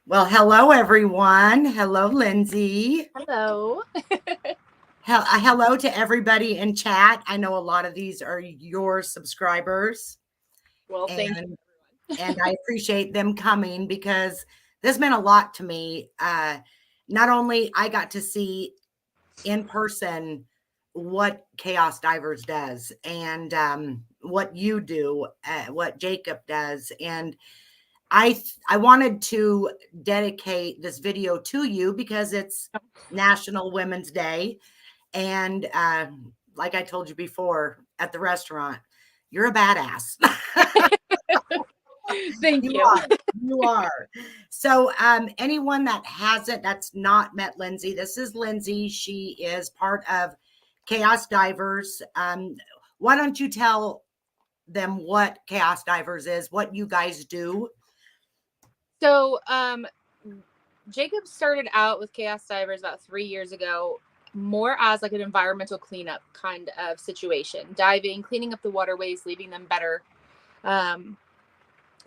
Well, hello, everyone. Hello, Lindsay. Hello. Hello to everybody in chat. I know a lot of these are your subscribers, Well, thank you, and everyone. I appreciate them coming because this meant a lot to me. Not only I got to see in person what Chaos Divers does and what you do, what Jacob does, and I wanted to dedicate this video to you because it's National Women's Day, and like I told you before at the restaurant, you're a badass. Thank You you. are. You are. So, anyone that hasn't, that's not met Lindsay, this is Lindsay. She is part of Chaos Divers. Why don't you tell them what Chaos Divers is, what you guys do? So, Jacob started out with Chaos Divers about 3 years ago, more as like an environmental cleanup kind of situation, diving, cleaning up the waterways, leaving them better. Um,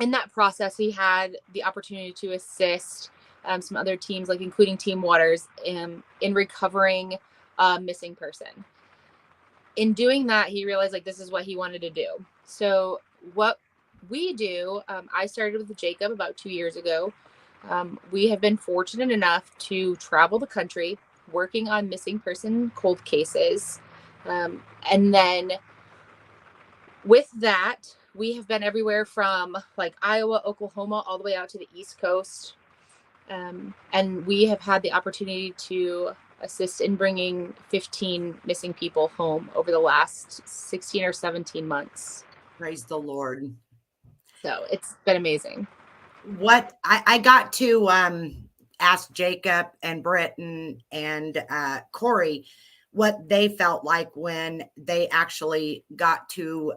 in that process, he had the opportunity to assist some other teams, like including Team Waters, in recovering a missing person. In doing that, he realized like this is what he wanted to do. So what we do, I started with Jacob about 2 years ago. We have been fortunate enough to travel the country working on missing person cold cases. And then with that, we have been everywhere from like Iowa, Oklahoma, all the way out to the East Coast. And we have had the opportunity to assist in bringing 15 missing people home over the last 16 or 17 months. Praise the Lord. So it's been amazing. What I got to ask Jacob and Britton and Corey what they felt like when they actually got to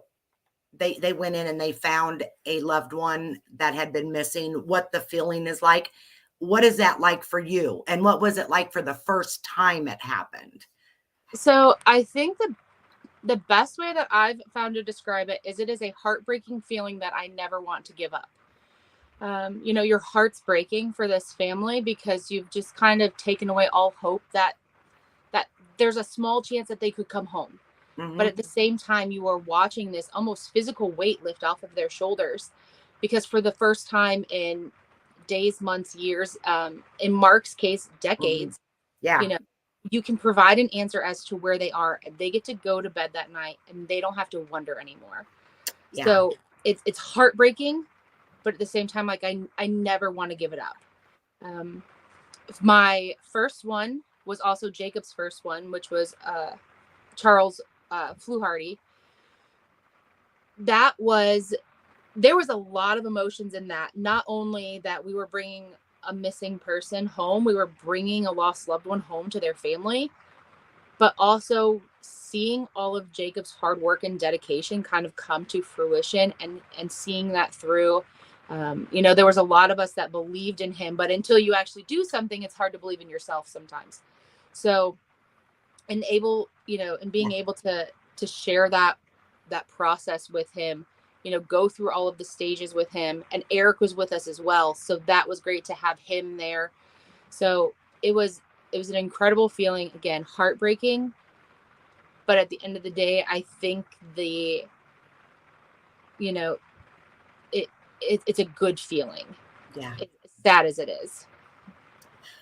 they went in and they found a loved one that had been missing, what the feeling is like. What is that like for you? And what was it like for the first time it happened? So I think the best way that I've found to describe it is a heartbreaking feeling that I never want to give up. Your heart's breaking for this family because you've just kind of taken away all hope that there's a small chance that they could come home. But Mm-hmm. at the same time, you are watching this almost physical weight lift off of their shoulders because for the first time in days, months, years, in Mark's case, Mm-hmm. decades, Yeah. you know, you can provide an answer as to where they are and they get to go to bed that night and they don't have to wonder anymore. Yeah. So it's heartbreaking, but at the same time, like I never want to give it up. Um, my first one was also Jacob's first one, which was Charles Fluharty. That was There was a lot of emotions in that. Not only that we were bringing a missing person home, we were bringing a lost loved one home to their family, but also seeing all of Jacob's hard work and dedication kind of come to fruition and seeing that through. There was a lot of us that believed in him, but until you actually do something, it's hard to believe in yourself sometimes. So, and Yeah. being able to share that process with him, go through all of the stages with him, and Eric was with us as well, so that was great to have him there. So it was an incredible feeling, again, heartbreaking, but at the end of the day, I think the you know it's a good feeling, Yeah. as sad as it is.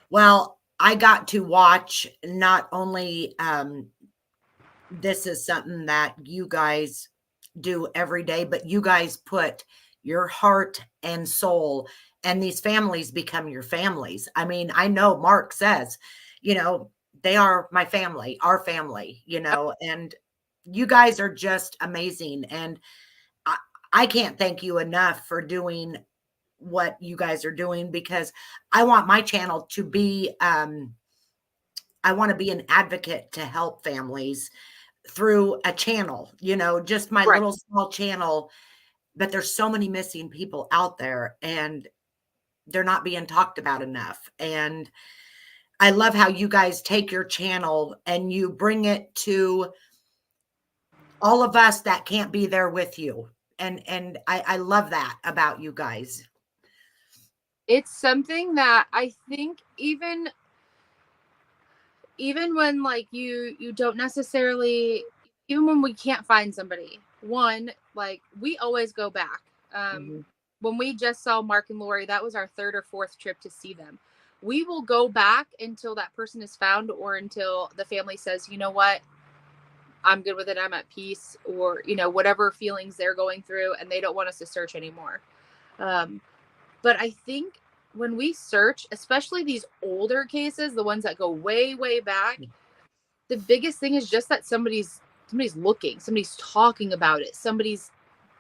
Well, I got to watch not only this is something that you guys do every day, but you guys put your heart and soul, and these families become your families. I mean, I know Mark says, you know, they are my family, our family, and you guys are just amazing. And I, I can't thank you enough for doing what you guys are doing because I want my channel to be, I want to be an advocate to help families through a channel, just my Right. little small channel. But there's so many missing people out there and they're not being talked about enough. And I love how you guys take your channel and you bring it to all of us that can't be there with you. And I love that about you guys. It's something that I think even when like you don't necessarily, even when we can't find somebody, one, like we always go back. Mhm. When we just saw Mark and Lori, that was our third or fourth trip to see them. We will go back until that person is found, or until the family says, you know what, I'm good with it, I'm at peace, or whatever feelings they're going through and they don't want us to search anymore. um but I think when we search, especially these older cases, the ones that go way, way back, the biggest thing is just that somebody's looking, somebody's talking about it, somebody's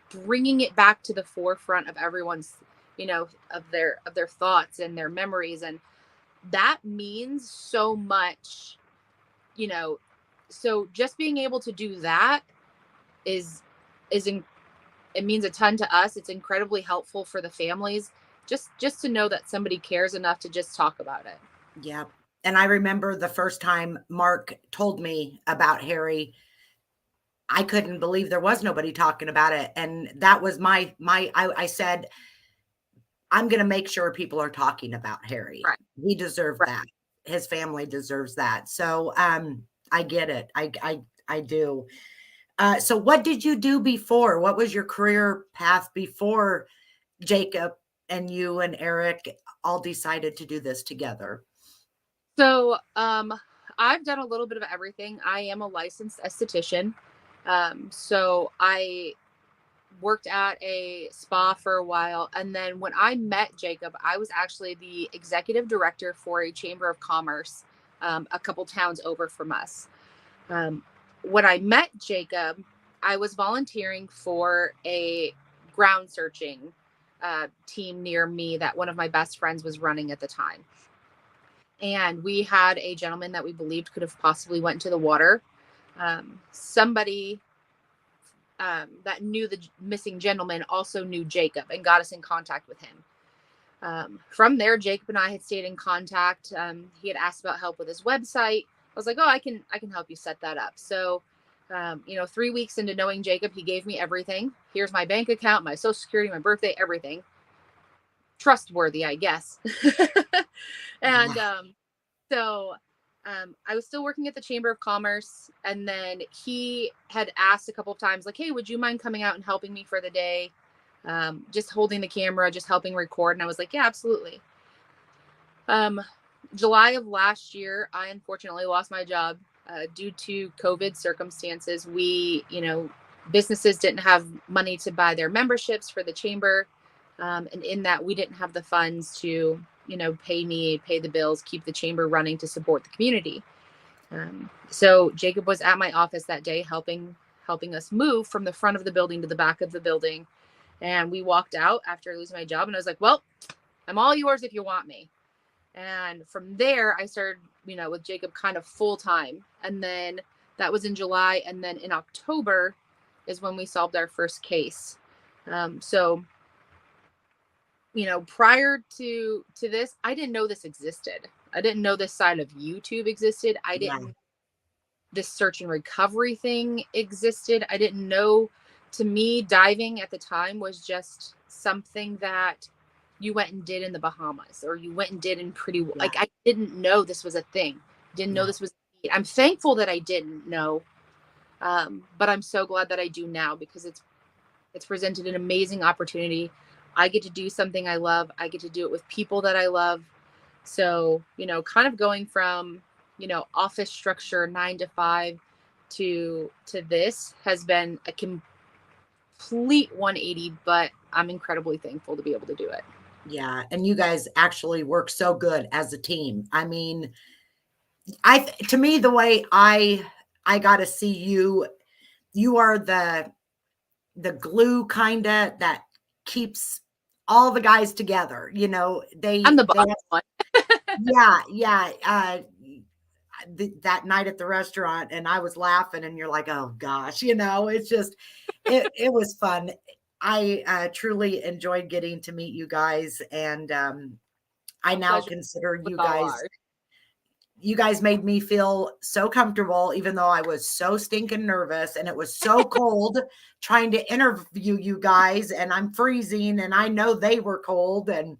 bringing it back to the forefront of everyone's, of their thoughts and their memories, and that means so much. you know so just being able to do that is it means a ton to us. It's incredibly helpful for the families, just to know that somebody cares enough to just talk about it. Yeah. And I remember the first time Mark told me about Harry, I couldn't believe there was nobody talking about it. And that was I said, I'm going to make sure people are talking about Harry. Right. He deserved Right. that. His family deserves that. So, I get it. I do. So what did you do before? What was your career path before Jacob and you and Eric all decided to do this together? So, I've done a little bit of everything. I am a licensed esthetician. So I worked at a spa for a while. And then when I met Jacob, I was actually the executive director for a chamber of commerce, a couple towns over from us. Um, when I met Jacob, I was volunteering for a ground searching team near me that one of my best friends was running at the time. And we had a gentleman that we believed could have possibly went into the water. Somebody that knew the missing gentleman also knew Jacob and got us in contact with him. From there, Jacob and I had stayed in contact. He had asked about help with his website. I was like, oh, I can help you set that up. So, 3 weeks into knowing Jacob, he gave me everything. Here's my bank account, my social security, my birthday, everything. Trustworthy, I guess. And Yeah. so I was still working at the Chamber of Commerce, and then he had asked a couple of times, like, hey, would you mind coming out and helping me for the day? Just holding the camera, just helping record. And I was like, yeah, absolutely. July of last year, I unfortunately lost my job due to COVID circumstances. Businesses didn't have money to buy their memberships for the chamber. And in that, we didn't have the funds to, pay the bills, keep the chamber running to support the community. So Jacob was at my office that day, helping us move from the front of the building to the back of the building. And we walked out after losing my job, and I was like, well, I'm all yours if you want me. And from there, I started, with Jacob kind of full time. And then that was in July. And then in October is when we solved our first case. So, prior to this, I didn't know this existed. I didn't know this side of YouTube existed. I Yeah. didn't, this search and recovery thing existed. I didn't know. To me, diving at the time was just something that you went and did in the Bahamas, or you went and did in Yeah. like, I didn't know this was a thing. Didn't know Yeah. this was. I'm thankful that I didn't know, but I'm so glad that I do now, because it's presented an amazing opportunity. I get to do something I love. I get to do it with people that I love. So, kind of going from, office structure 9 to 5 to this has been a complete 180, but I'm incredibly thankful to be able to do it. Yeah. And you guys actually work so good as a team. I mean, to me, the way I got to see you, you are the glue kind of that keeps all the guys together. I'm the They boss one. yeah, yeah. That night at the restaurant, and I was laughing, and you're like, oh gosh, it's just it was fun. I truly enjoyed getting to meet you guys, and I now Pleasure consider with all ours. you guys made me feel so comfortable, even though I was so stinking nervous and it was so cold trying to interview you guys, and I'm freezing, and I know they were cold, and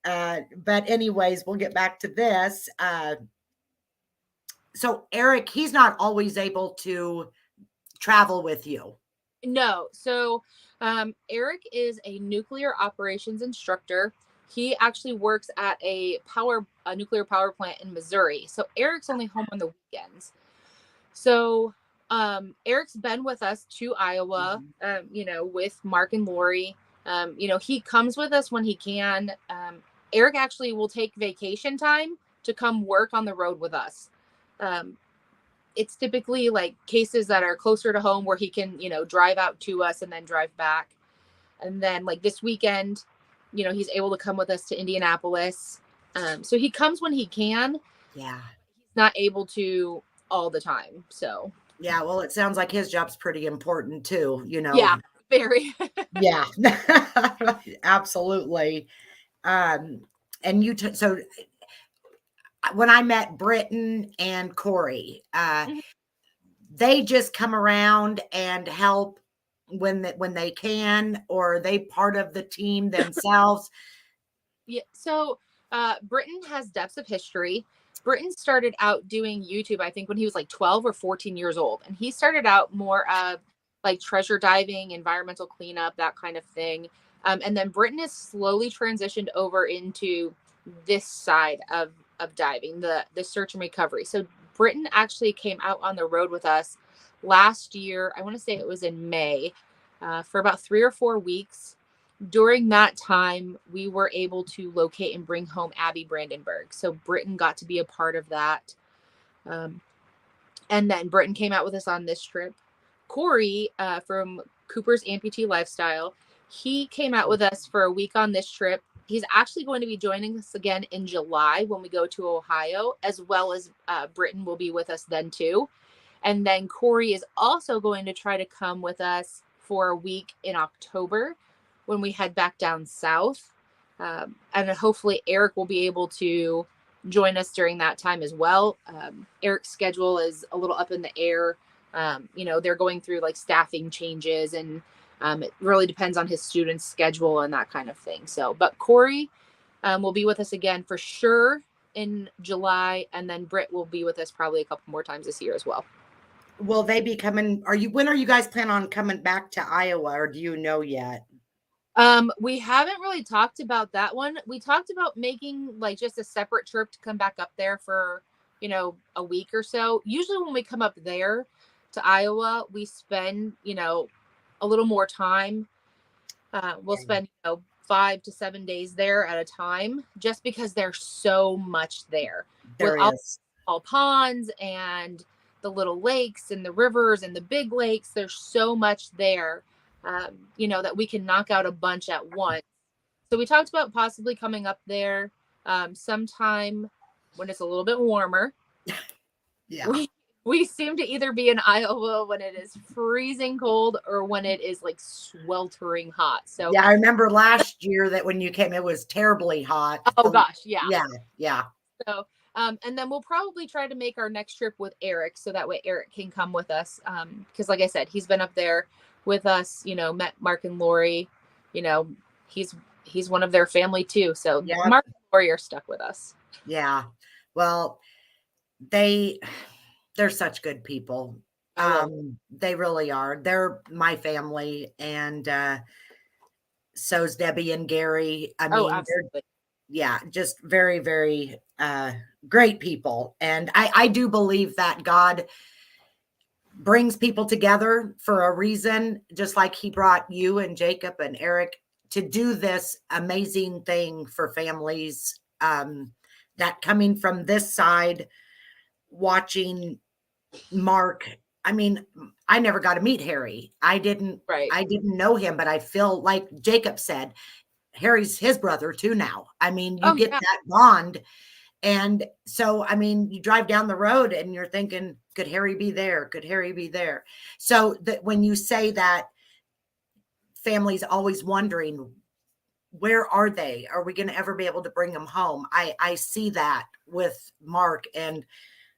But anyways, we'll get back to this. So Eric, he's not always able to travel with you. No. So Eric is a nuclear operations instructor. He actually works at a nuclear power plant in Missouri. So Eric's only home on the weekends. So Eric's been with us to Iowa, with Mark and Lori. He comes with us when he can. Eric actually will take vacation time to come work on the road with us. It's typically like cases that are closer to home where he can, drive out to us and then drive back. And then like this weekend, he's able to come with us to Indianapolis. So he comes when he can. Yeah. He's not able to all the time. So yeah, well, it sounds like his job's pretty important too, yeah, very. Yeah, absolutely. And so when I met Britton and Corey, they just come around and help when they can, or are they part of the team themselves? Yeah. So Britton has depths of history. Britton started out doing YouTube, I think, when he was like 12 or 14 years old. And he started out more of like treasure diving, environmental cleanup, that kind of thing. And then Britton has slowly transitioned over into this side of diving, the search and recovery. So Britton actually came out on the road with us last year. I want to say it was in May, for about 3 or 4 weeks. During that time, we were able to locate and bring home Abby Brandenburg. So Britton got to be a part of that. And then Britton came out with us on this trip. Corey, from Cooper's Amputee Lifestyle, he came out with us for a week on this trip. He's actually going to be joining us again in July when we go to Ohio, as well as Britton will be with us then too. And then Corey is also going to try to come with us for a week in October when we head back down south. And hopefully Eric will be able to join us during that time as well. Eric's schedule is a little up in the air. They're going through like staffing changes, and it really depends on his students' schedule and that kind of thing. So, but Corey will be with us again for sure in July, and then Britt will be with us probably a couple more times this year as well. Will they be coming? When are you guys plan on coming back to Iowa, or do you know yet? We haven't really talked about that one. We talked about making like just a separate trip to come back up there for, a week or so. Usually when we come up there to Iowa, we spend, a little more time. We'll spend, 5 to 7 days there at a time, just because there's so much there. There With is. all ponds and the little lakes and the rivers and the big lakes. There's so much there, that we can knock out a bunch at once. So we talked about possibly coming up there sometime when it's a little bit warmer. Yeah. We seem to either be in Iowa when it is freezing cold or when it is like sweltering hot. So yeah, I remember last year that when you came, it was terribly hot. Oh gosh, yeah. Yeah. So and then we'll probably try to make our next trip with Eric, so that way Eric can come with us. Because like I said, he's been up there with us, met Mark and Lori, he's one of their family too. So Yeah. Mark and Lori are stuck with us. Yeah. Well, they're such good people. They really are. They're my family, and so's Debbie and Gary. I mean, absolutely. Just very, very great people. And I do believe that God brings people together for a reason, just like he brought you and Jacob and Eric to do this amazing thing for families, that coming from this side, watching Mark. I mean, I never got to meet Harry. I didn't know him, but I feel like Jacob said, Harry's his brother too now. I mean, you get that bond. And so, I mean, you drive down the road and you're thinking, could Harry be there? Could Harry be there? So that when you say that, families always wondering, where are they? Are we going to ever be able to bring them home? I see that with Mark, and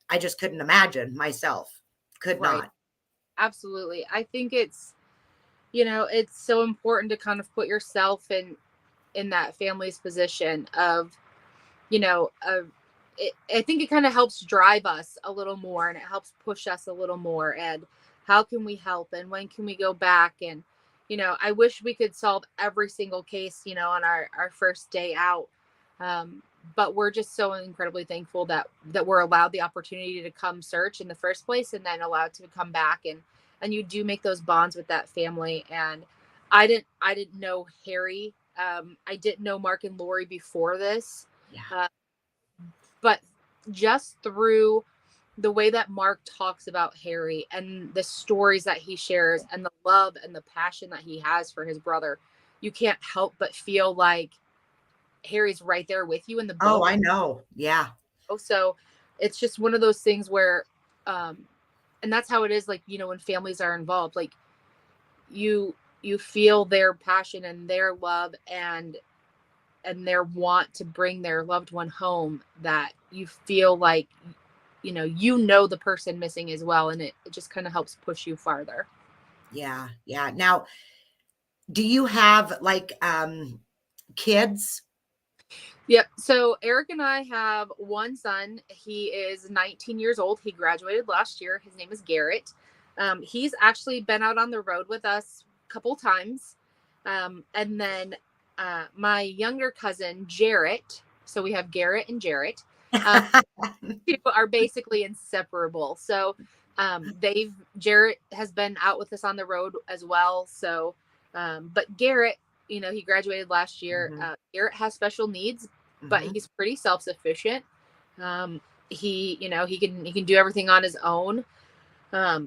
I just couldn't imagine myself. Could not. Absolutely. I think it's, it's so important to kind of put yourself in that family's position of, you know, I think it kind of helps drive us a little more, and it helps push us a little more. And how can we help? And when can we go back? And, I wish we could solve every single case, on our first day out. But we're just so incredibly thankful that we're allowed the opportunity to come search in the first place, and then allowed to come back. And you do make those bonds with that family. And I didn't know Harry. I didn't know Mark and Lori before this. Yeah. But just through the way that Mark talks about Harry and the stories that he shares and the love and the passion that he has for his brother, you can't help but feel like Harry's right there with you in the boat. Oh, I know. Yeah. So it's just one of those things where, and that's how it is. Like, when families are involved, like you feel their passion and their love and their want to bring their loved one home, that you feel like, the person missing as well. And it just kind of helps push you farther. Yeah. Yeah. Now, do you have like kids? Yep. So Eric and I have one son. He is 19 years old. He graduated last year. His name is Garrett. He's actually been out on the road with us a couple times. And then my younger cousin, Jarrett. So we have Garrett and Jarrett. Two are basically inseparable. So Jarrett has been out with us on the road as well. So, but Garrett, he graduated last year. Mhm. Garrett has special needs, but Mhm. he's pretty self-sufficient. He can do everything on his own.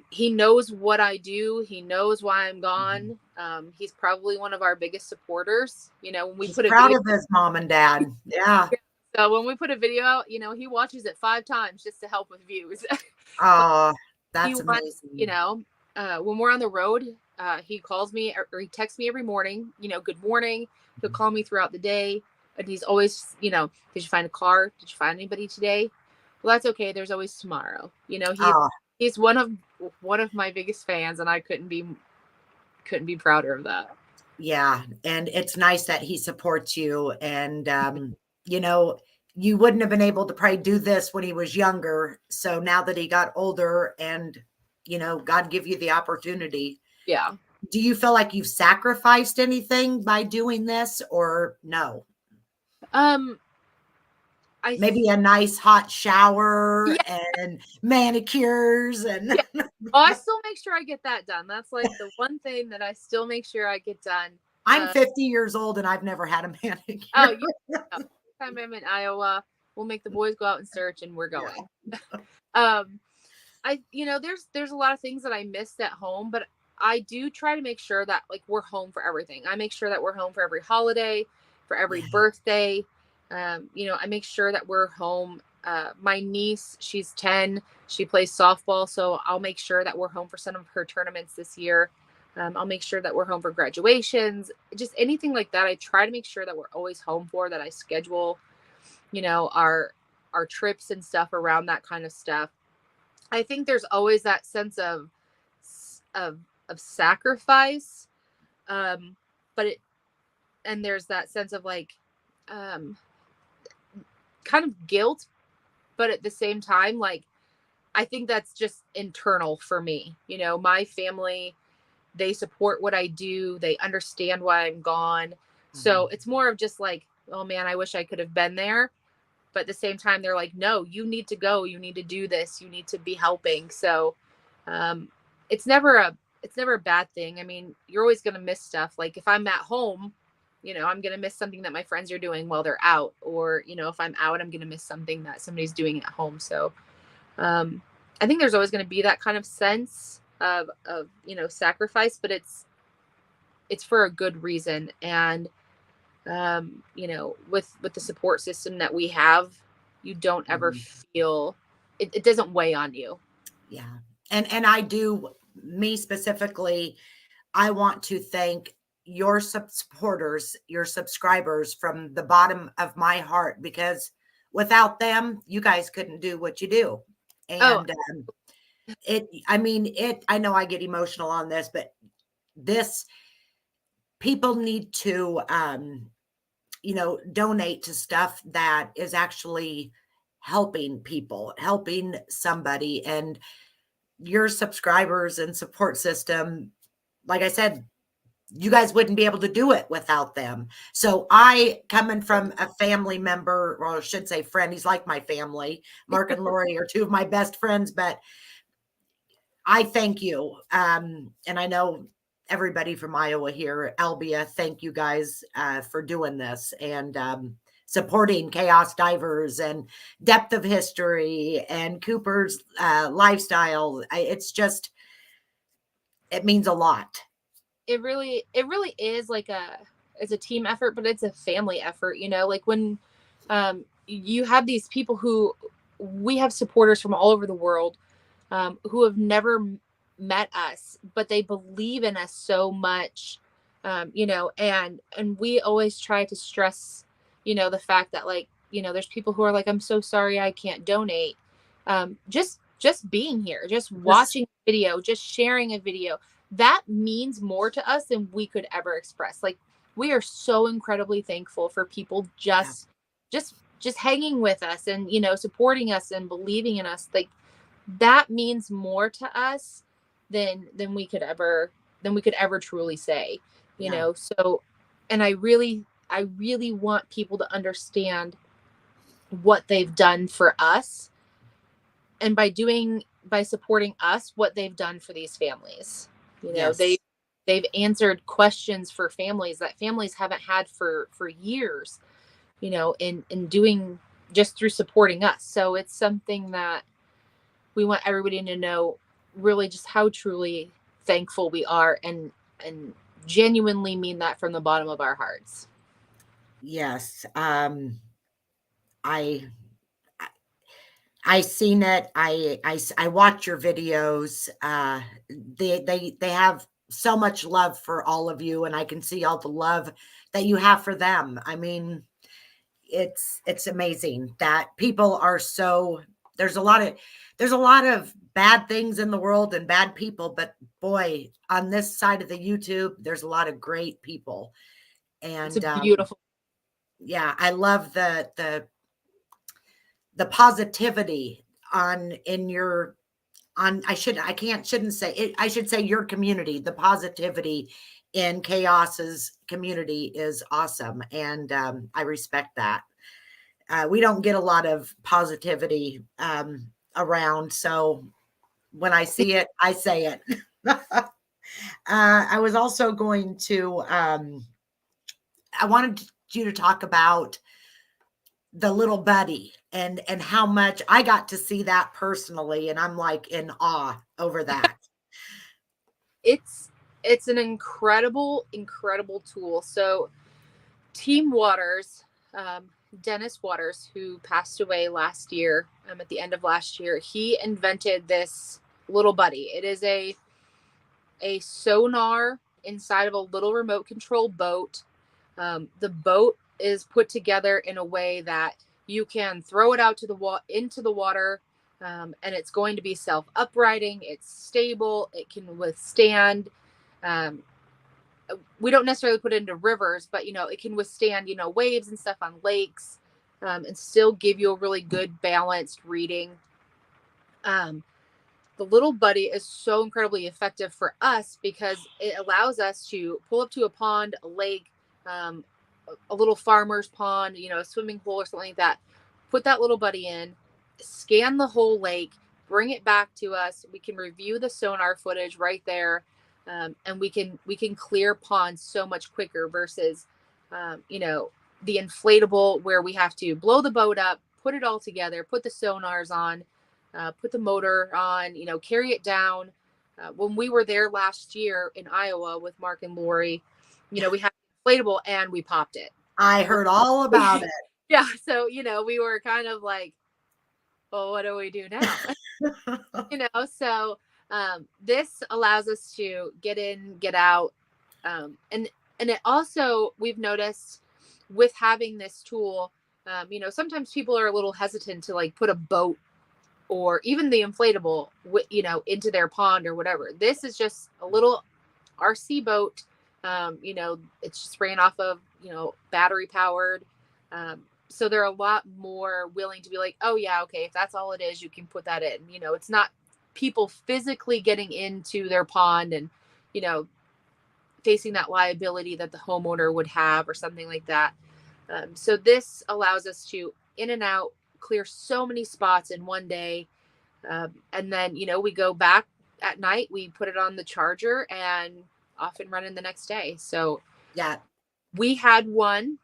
He knows what I do. He knows why I'm Mhm. gone. He's probably one of our biggest supporters. When we He's put a proud video, of his mom and dad. Yeah. so when we put a video out, he watches it 5 times just to help with views. But Oh, he that's wants, amazing. when we're on the road, he calls me or he texts me every morning, good morning. He'll call me throughout the day. And he's always, did you find a car? Did you find anybody today? Well, that's okay. There's always tomorrow. Oh, He's one of my biggest fans, and I couldn't be prouder of that. yeah. And it's nice that he supports you. And, you know, you wouldn't have been able to probably do this when he was younger. So now that he got older and, God give you the opportunity, Yeah. do you feel like you've sacrificed anything by doing this or no? Um, I Maybe a nice hot shower yeah, and manicures and yeah. Oh, I still make sure I get that done. That's like the one thing that I still make sure I get done. I'm Uh, 50 years old and I've never had a oh, manicure. you time I'm in Iowa, we'll make the boys go out and search, and we're Yeah. going. Um, there's a lot of things that I missed at home, but I do try to make sure that like we're home for everything. I make sure that we're home for every holiday, for every Yeah. birthday. I make sure that we're home. My niece, she's 10. She plays softball, so I'll make sure that we're home for some of her tournaments this year. I'll make sure that we're home for graduations, just anything like that. I try to make sure that we're always home for that. I schedule, our trips and stuff around that kind of stuff. I think there's always that sense of of sacrifice, um, but there's that sense of like, um, kind of guilt, but at the same time, like I think that's just internal for me. My family, they support what I do. They understand why I'm gone. So Mhm. it's more of just like, oh man, I wish I could have been there. But at the same time, they're like, no, you need to go. You need to do this. You need to be helping. So um, it's never a bad thing. I mean, you're always gonna miss stuff. Like if I'm at home, I'm gonna miss something that my friends are doing while they're out, or if I'm out, I'm gonna miss something that somebody's doing at home. So um, I think there's always gonna be that kind of sense of sacrifice, but it's for a good reason. And with the support system that we have, you don't ever Mhm. feel it doesn't weigh on you. Yeah. And I do, me specifically, I want to thank your supporters, your subscribers from the bottom of my heart because without them, you guys couldn't do what you do. Oh, And I mean, I know I get emotional on this, but this, people need to donate to stuff that is actually helping people, helping somebody. And your subscribers and support system, like I said, you guys wouldn't be able to do it without them. So I, coming from a family member, or I should say friend, he's like my family. Mark and Lori are two of my best friends, but I thank you. And I know everybody from Iowa here, Albia, thank you guys for doing this and supporting Chaos Divers and Depth of History and Cooper's lifestyle. It means a lot. It really is like it's a team effort, but it's a family effort, like when you have these people who we have supporters from all over the world who have never met us, but they believe in us so much, and we always try to stress, the fact that like, there's people who are like, I'm so sorry I can't donate. Just being here, just watching a video, just sharing a video, that means more to us than we could ever express. Like, we are so incredibly thankful for people just hanging with us and, supporting us and believing in us. Like, that means more to us than we could ever truly say, so, and I really want people to understand what they've done for us, and by supporting us, what they've done for these families. Yes. They've answered questions for families that families haven't had for years, in doing, just through supporting us. So it's something that we want everybody to know, really just how truly thankful we are, and genuinely mean that from the bottom of our hearts. Yes. I seen it. I watch your videos. They have so much love for all of you, and I can see all the love that you have for them. I mean, it's amazing that people are so, there's a lot of bad things in the world and bad people, but boy, on this side of the YouTube, there's a lot of great people. And it's a beautiful. Yeah, I love the positivity shouldn't say it. I should say your community, the positivity in Chaos's community is awesome. And I respect that. We don't get a lot of positivity around. So when I see it, I say it. I was also going to, I wanted you to talk about the little buddy and how much I got to see that personally. And I'm like in awe over that. It's an incredible tool. So Team Waters, Dennis Waters, who passed away last year, at the end of last year, he invented this little buddy. It is a sonar inside of a little remote control boat. The boat is put together in a way that you can throw it out to into the water, and it's going to be self-uprighting. It's stable. It can withstand. We don't necessarily put it into rivers, but it can withstand waves and stuff on lakes, and still give you a really good balanced reading. The little buddy is so incredibly effective for us because it allows us to pull up to a pond, a lake, a little farmer's pond, a swimming pool or something like that. Put that little buddy in, scan the whole lake, bring it back to us. We can review the sonar footage right there, and we can clear ponds so much quicker versus, the inflatable where we have to blow the boat up, put it all together, put the sonars on, put the motor on, carry it down. When we were there last year in Iowa with Mark and Lori, we had inflatable and we popped it. I heard all about it. Yeah. So, we were kind of like, well, what do we do now? So this allows us to get in, get out. And it also, we've noticed with having this tool, sometimes people are a little hesitant to like put a boat or even the inflatable, into their pond or whatever. This is just a little RC boat. It's just ran off of battery powered. So they're a lot more willing to be like, oh yeah, okay, if that's all it is, you can put that in. It's not people physically getting into their pond and, facing that liability that the homeowner would have or something like that. So this allows us to in and out, clear so many spots in one day. And then, we go back at night, we put it on the charger and off and running the next day. So Yeah. we had one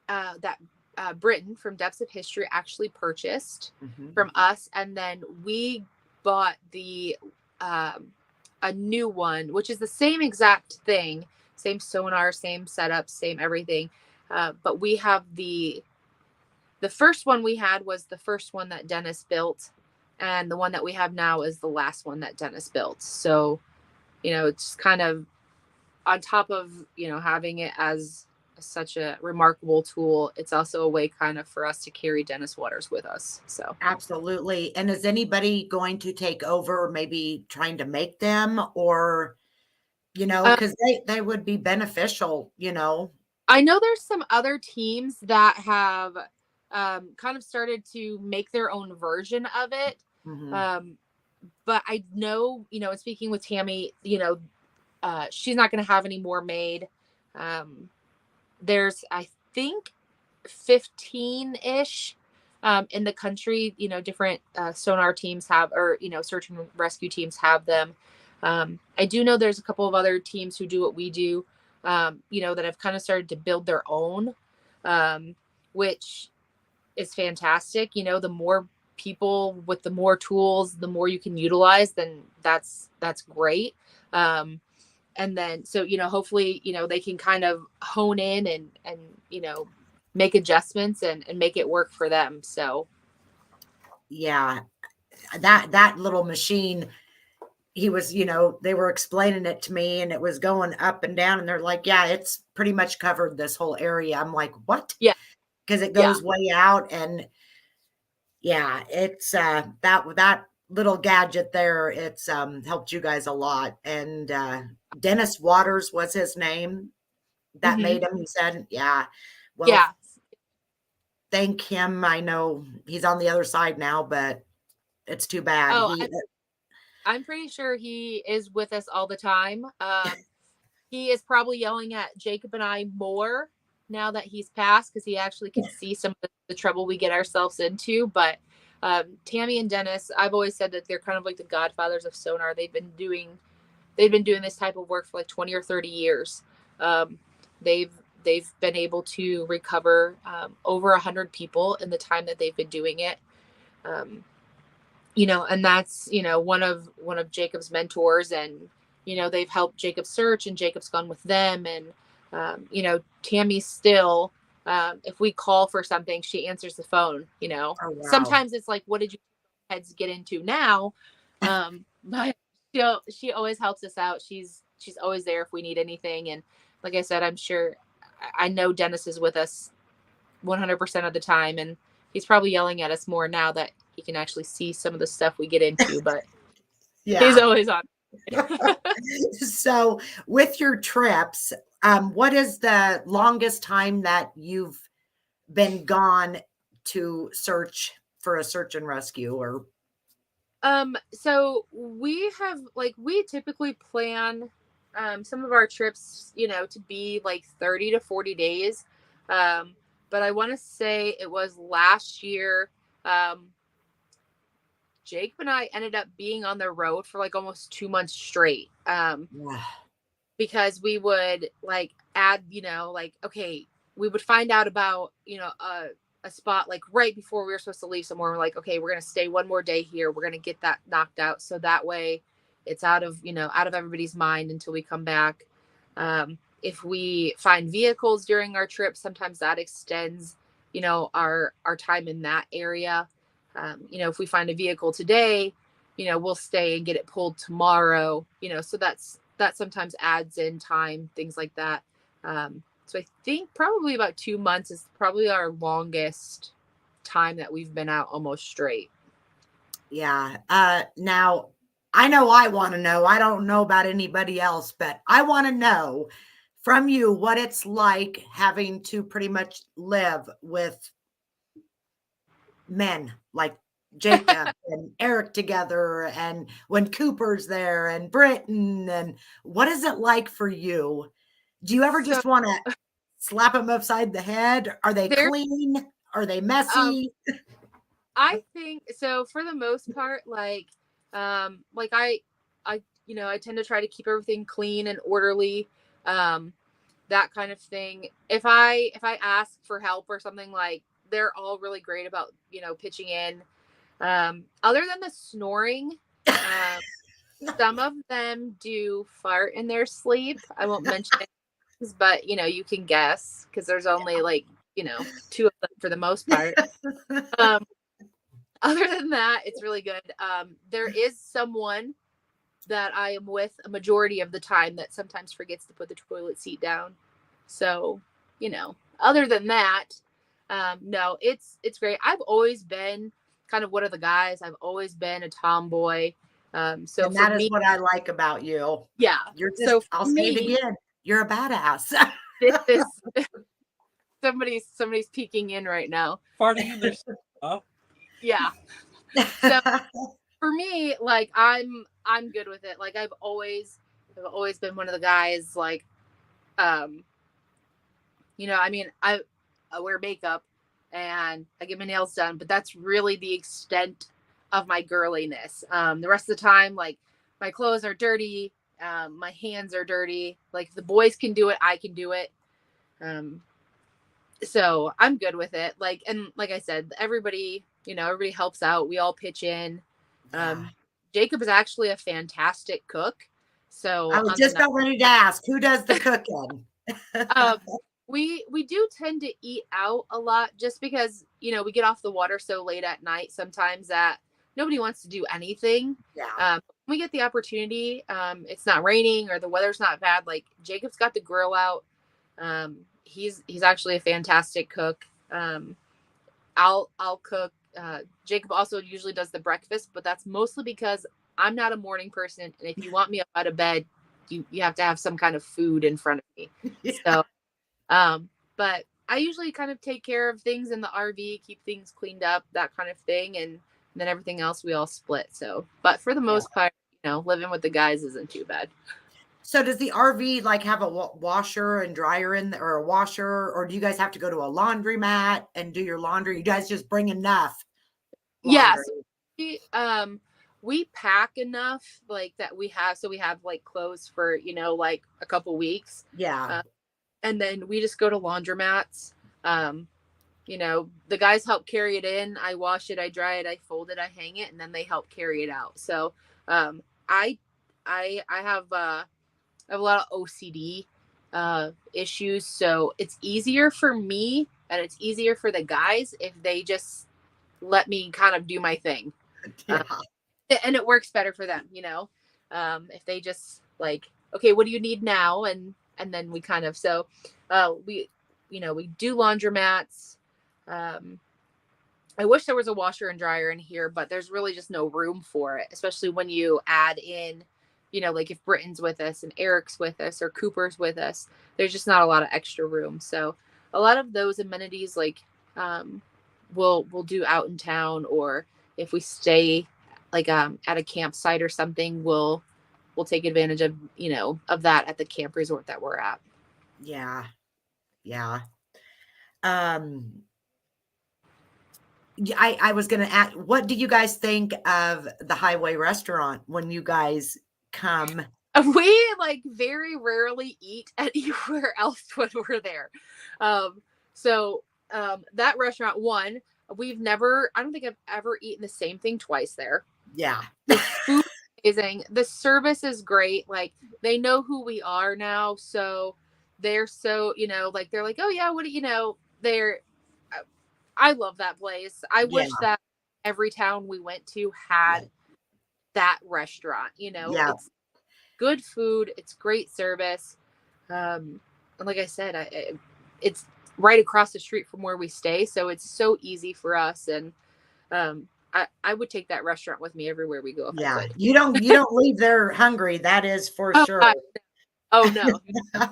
that Britain from Depths of History actually purchased from us. And then we bought a new one, which is the same exact thing, same sonar, same setup, same everything. But we have the first one we had was the first one that Dennis built. And the one that we have now is the last one that Dennis built. So, it's kind of on top of, having it as such a remarkable tool. It's also a way kind of for us to carry Dennis Waters with us. So Absolutely. And is anybody going to take over, maybe trying to make them, or, because they would be beneficial, I know there's some other teams that have kind of started to make their own version of it. But I know, speaking with Tammy, she's not going to have any more made. There's, I think, 15-ish in the country, different sonar teams have, or, search and rescue teams have them. I do know there's a couple of other teams who do what we do, that have kind of started to build their own, which is fantastic. The more people with the more tools, the more you can utilize, then that's great. And then, so, hopefully, they can kind of hone in and, make adjustments and make it work for them. So. Yeah, that little machine, he was, they were explaining it to me and it was going up and down and they're like, yeah, it's pretty much covered this whole area. I'm like, what? Yeah. Because it goes way out. And yeah, it's that little gadget there, it's helped you guys a lot. And Dennis Waters was his name that made him, he said. Yeah. Well, thank him. I know he's on the other side now, but it's too bad. Oh, I'm pretty sure he is with us all the time. He is probably yelling at Jacob and I more now that he's passed, because he actually can see some of the trouble we get ourselves into. But Tammy and Dennis, I've always said that they're kind of like the godfathers of sonar. They've been doing this type of work for like 20 or 30 years. They've been able to recover over 100 people in the time that they've been doing it. And that's, one of Jacob's mentors, and, they've helped Jacob search, and Jacob's gone with them. And, Tammy still, if we call for something, she answers the phone. Oh, wow. Sometimes it's like, what did you heads get into now? But she always helps us out. She's always there if we need anything. And like I said, I know Dennis is with us 100% of the time, and he's probably yelling at us more now that he can actually see some of the stuff we get into, but he's always on. So with your trips, what is the longest time that you've been gone to search for a search and rescue? Or so we typically plan some of our trips, to be like 30 to 40 days. But I want to say it was last year, Jacob and I ended up being on the road for like almost 2 months straight. Because we would like add, okay, we would find out about, a spot like right before we were supposed to leave somewhere. We're like, okay, we're going to stay one more day here. We're going to get that knocked out. So that way it's out of everybody's mind until we come back. If we find vehicles during our trip, sometimes that extends, our time in that area. If we find a vehicle today, we'll stay and get it pulled tomorrow, so that sometimes adds in time, things like that. So I think probably about 2 months is probably our longest time that we've been out almost straight. Yeah. Now I know I want to know, I don't know about anybody else, but I want to know from you what it's like having to pretty much live with men like Jacob and Eric together, and when Cooper's there and Britton, and what is it like for you? Do you ever So just want to slap them upside the head? Are they there, clean? Are they um, messy? I think so for the most part, like I, I tend to try to keep everything clean and orderly, um, that kind of thing. If I ask for help or something, like they're all really great about, pitching in. Other than the snoring, um, some of them do fart in their sleep. I won't mention it, but you can guess because there's only like, two of them for the most part. Um, Other than that, it's really good. There is someone that I am with a majority of the time that sometimes forgets to put the toilet seat down. So, other than that, no, it's great. I've always been kind of one of the guys. I've always been a tomboy. So And for that is me, what I like about you. yeah. You're So just, for I'll say it me, again, you're a badass. this is somebody's peeking in right now. Farting in their stuff. Yeah. So for me, like I'm good with it. Like I've always been one of the guys, like, I mean, I wear makeup and I get my nails done, but that's really the extent of my girliness. The rest of the time, like my clothes are dirty, my hands are dirty. Like if the boys can do it, I can do it. Um, so I'm good with it. Like, and like I said, everybody helps out. We all pitch in. Yeah. Jacob is actually a fantastic cook. I So was on the just about ready to ask, who does the cooking? um, we do tend to eat out a lot just because we get off the water so late at night sometimes that nobody wants to do anything. Yeah. When we get the opportunity, it's not raining or the weather's not bad, like Jacob's got the grill out. He's actually a fantastic cook. I'll cook. Jacob also usually does the breakfast, but that's mostly because I'm not a morning person, and if you want me up out of bed, you have to have some kind of food in front of me. Yeah. So but I usually kind of take care of things in the RV, keep things cleaned up, that kind of thing, and then everything else we all split. So, but for the most part, living with the guys isn't too bad. So does the RV like have a washer and dryer in there, or a washer, or do you guys have to go to a laundromat and do your laundry? You guys just bring enough Yeah, laundry? so we pack enough like that we have like clothes for like a couple weeks, Yeah. and then we just go to laundromats. Um, the guys help carry it in. I wash it, I dry it, I fold it, I hang it, and then they help carry it out. So, I, I have a lot of OCD issues, so it's easier for me and it's easier for the guys if they just let me kind of do my thing, Yeah. and it works better for them. If they just like, okay, what do you need now, and then we kind of we do laundromats. I wish there was a washer and dryer in here, but there's really just no room for it, especially when you add in, like if Britton's with us and Eric's with us or Cooper's with us, there's just not a lot of extra room. So a lot of those amenities, like, we'll do out in town, or if we stay like at a campsite or something, we'll take advantage of of that at the camp resort that we're at. Yeah. Yeah. Um, I was going to ask, what do you guys think of the Highway Restaurant when you guys come? We like very rarely eat anywhere else when we're there. So that restaurant, one, I don't think I've ever eaten the same thing twice there. Yeah. The food is amazing. The service is great. Like they know who we are now. So they're so, like they're like, oh yeah, what do you know? I love that place. I Yeah. wish that every town we went to had that restaurant. Yeah. It's good food. It's great service. And like I said, it's right across the street from where we stay, so it's so easy for us. And I would take that restaurant with me everywhere we go if I could. You don't leave there hungry. That is for sure. Oh no.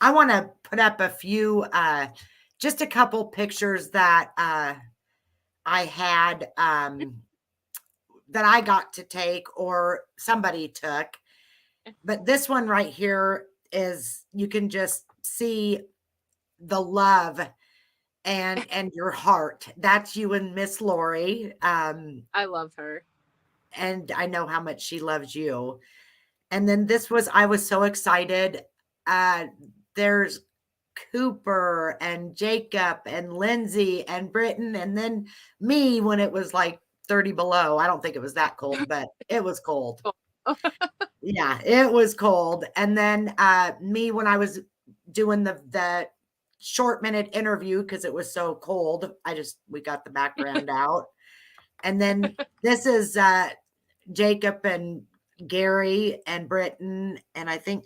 I want to put up a few, just a couple pictures that I had that I got to take or somebody took. But this one right here is, you can just see the love and your heart. That's you and Miss Lori. I love her. And I know how much she loves you. And then this was, I was so excited. There's Cooper and Jacob and Lindsay and Britton, and then me when it was like 30 below. I don't think it was that cold, but it was cold. Yeah, it was cold. And then me when I was doing the short minute interview because it was so cold. We got the background out. And then this is Jacob and Gary and Britton, and I think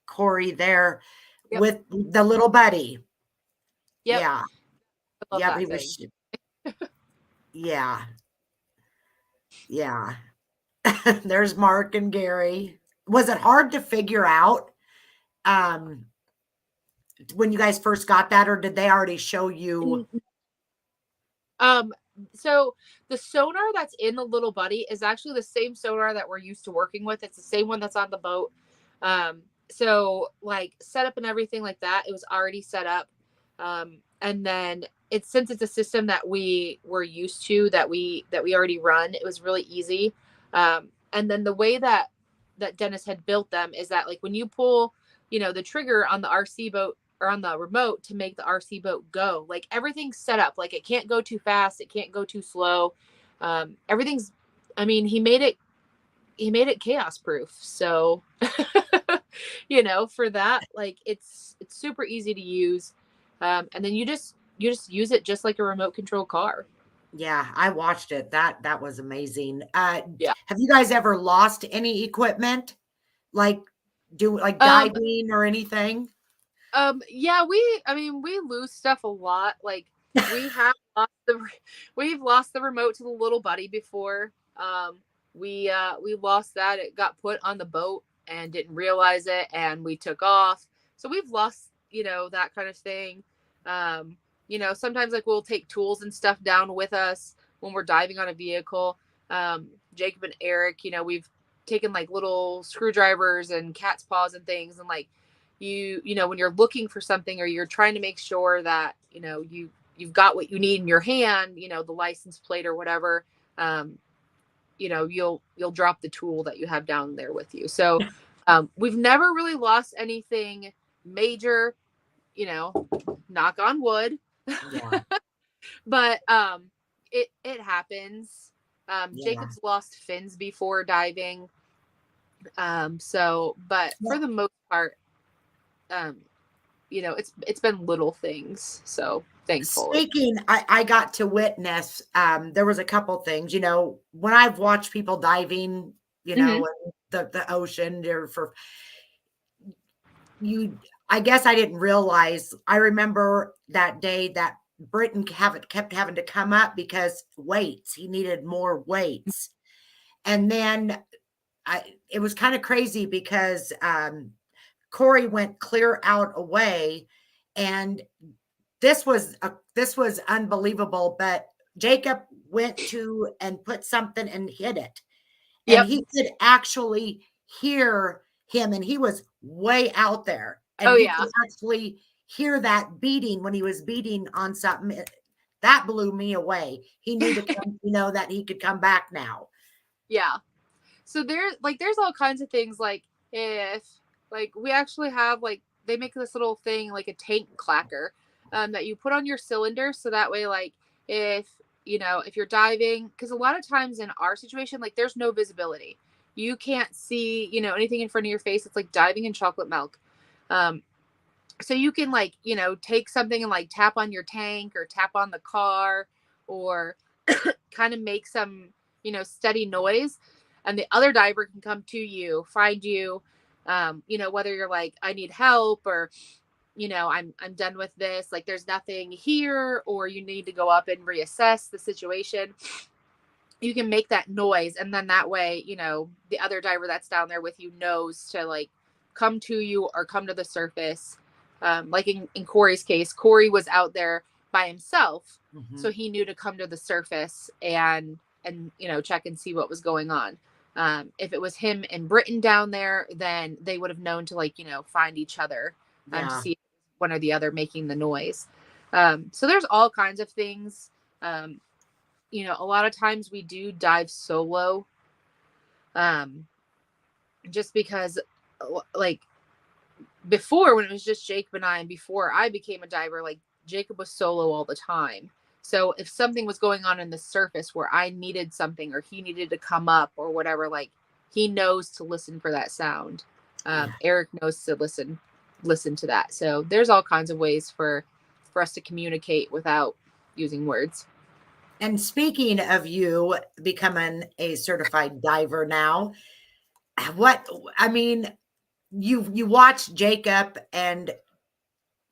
Corey there Yep. with the little buddy. Yep. Yeah. I love Yep, that he thing. was. Yeah. Yeah. There's Mark and Gary. Was it hard to figure out when you guys first got that, or did they already show you? So the sonar that's in the little buddy is actually the same sonar that we're used to working with. It's the same one that's on the boat. So like setup and everything like that, it was already set up. And then since it's a system that we were used to, that we already run, it was really easy. And then the way that Dennis had built them is that like when you pull, the trigger on the RC boat or on the remote to make the RC boat go, like everything's set up, like it can't go too fast, it can't go too slow. Everything's, I mean, he made it chaos proof. So, for that, like it's super easy to use. And then you just use it just like a remote control car. Yeah, I watched it. That was amazing. Yeah. Have you guys ever lost any equipment? Like Um, diving or anything? yeah, we lose stuff a lot. Like we have we've lost the remote to the little buddy before. We lost that. It got put on the boat and didn't realize it, and we took off. So we've lost, that kind of thing. Sometimes like we'll take tools and stuff down with us when we're diving on a vehicle. Jacob and Eric, we've taken like little screwdrivers and cat's paws and things, and like when you're looking for something or you're trying to make sure that you've got what you need in your hand, the license plate or whatever, you'll drop the tool that you have down there with you. So we've never really lost anything major, knock on wood. Yeah. But it happens. Yeah. Jacob's lost fins before diving. But for the most part, it's been little things. So thankfully. Speaking, I got to witness, there was a couple things, when I've watched people diving, in the ocean or I guess I didn't realize. I remember that day that Britain kept having to come up because weights, he needed more weights. And then it was kind of crazy because Corey went clear out away, and this was unbelievable. But Jacob went to and put something and hit it, and he could actually hear him, and he was way out there, and he could actually hear that beating when he was beating on something. That blew me away. He knew to come, that he could come back now. Yeah. So there's all kinds of things, like if like we actually have, like, they make this little thing like a tank clacker that you put on your cylinder, so that way, like, if you're diving, because a lot of times in our situation, like, there's no visibility, you can't see anything in front of your face. It's like diving in chocolate milk. So you can, like, take something and like tap on your tank or tap on the car, or kind of make some steady noise, and the other diver can come to you, find you, whether you're like, I need help, or I'm done with this, like there's nothing here, or you need to go up and reassess the situation. You can make that noise, and then that way the other diver that's down there with you knows to like come to you or come to the surface. Like in Corey's case, Corey was out there by himself, Mm-hmm. so he knew to come to the surface and check and see what was going on. If it was him and Britain down there, then they would have known to find each other to see one or the other making the noise. So there's all kinds of things. A lot of times we do dive solo, just because, like, before, when it was just Jacob and I, and before I became a diver, like, Jacob was solo all the time. So if something was going on in the surface where I needed something or he needed to come up or whatever, like, he knows to listen for that sound. Eric knows to listen to that. So there's all kinds of ways for us to communicate without using words. And speaking of you becoming a certified diver now, you watch Jacob and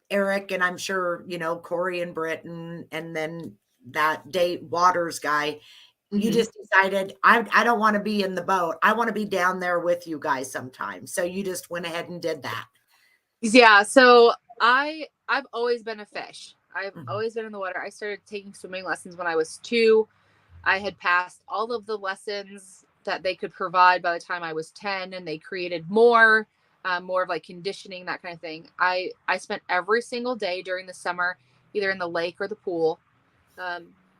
Eric, and I'm sure, Corey and Britton, and then that Dave Waters guy. You just decided, I don't want to be in the boat. I want to be down there with you guys sometimes. So you just went ahead and did that. Yeah. So I've always been a fish. I've always been in the water. I started taking swimming lessons when I was 2. I had passed all of the lessons that they could provide by the time I was 10, and they created more of like conditioning, that kind of thing. I spent every single day during the summer, either in the lake or the pool.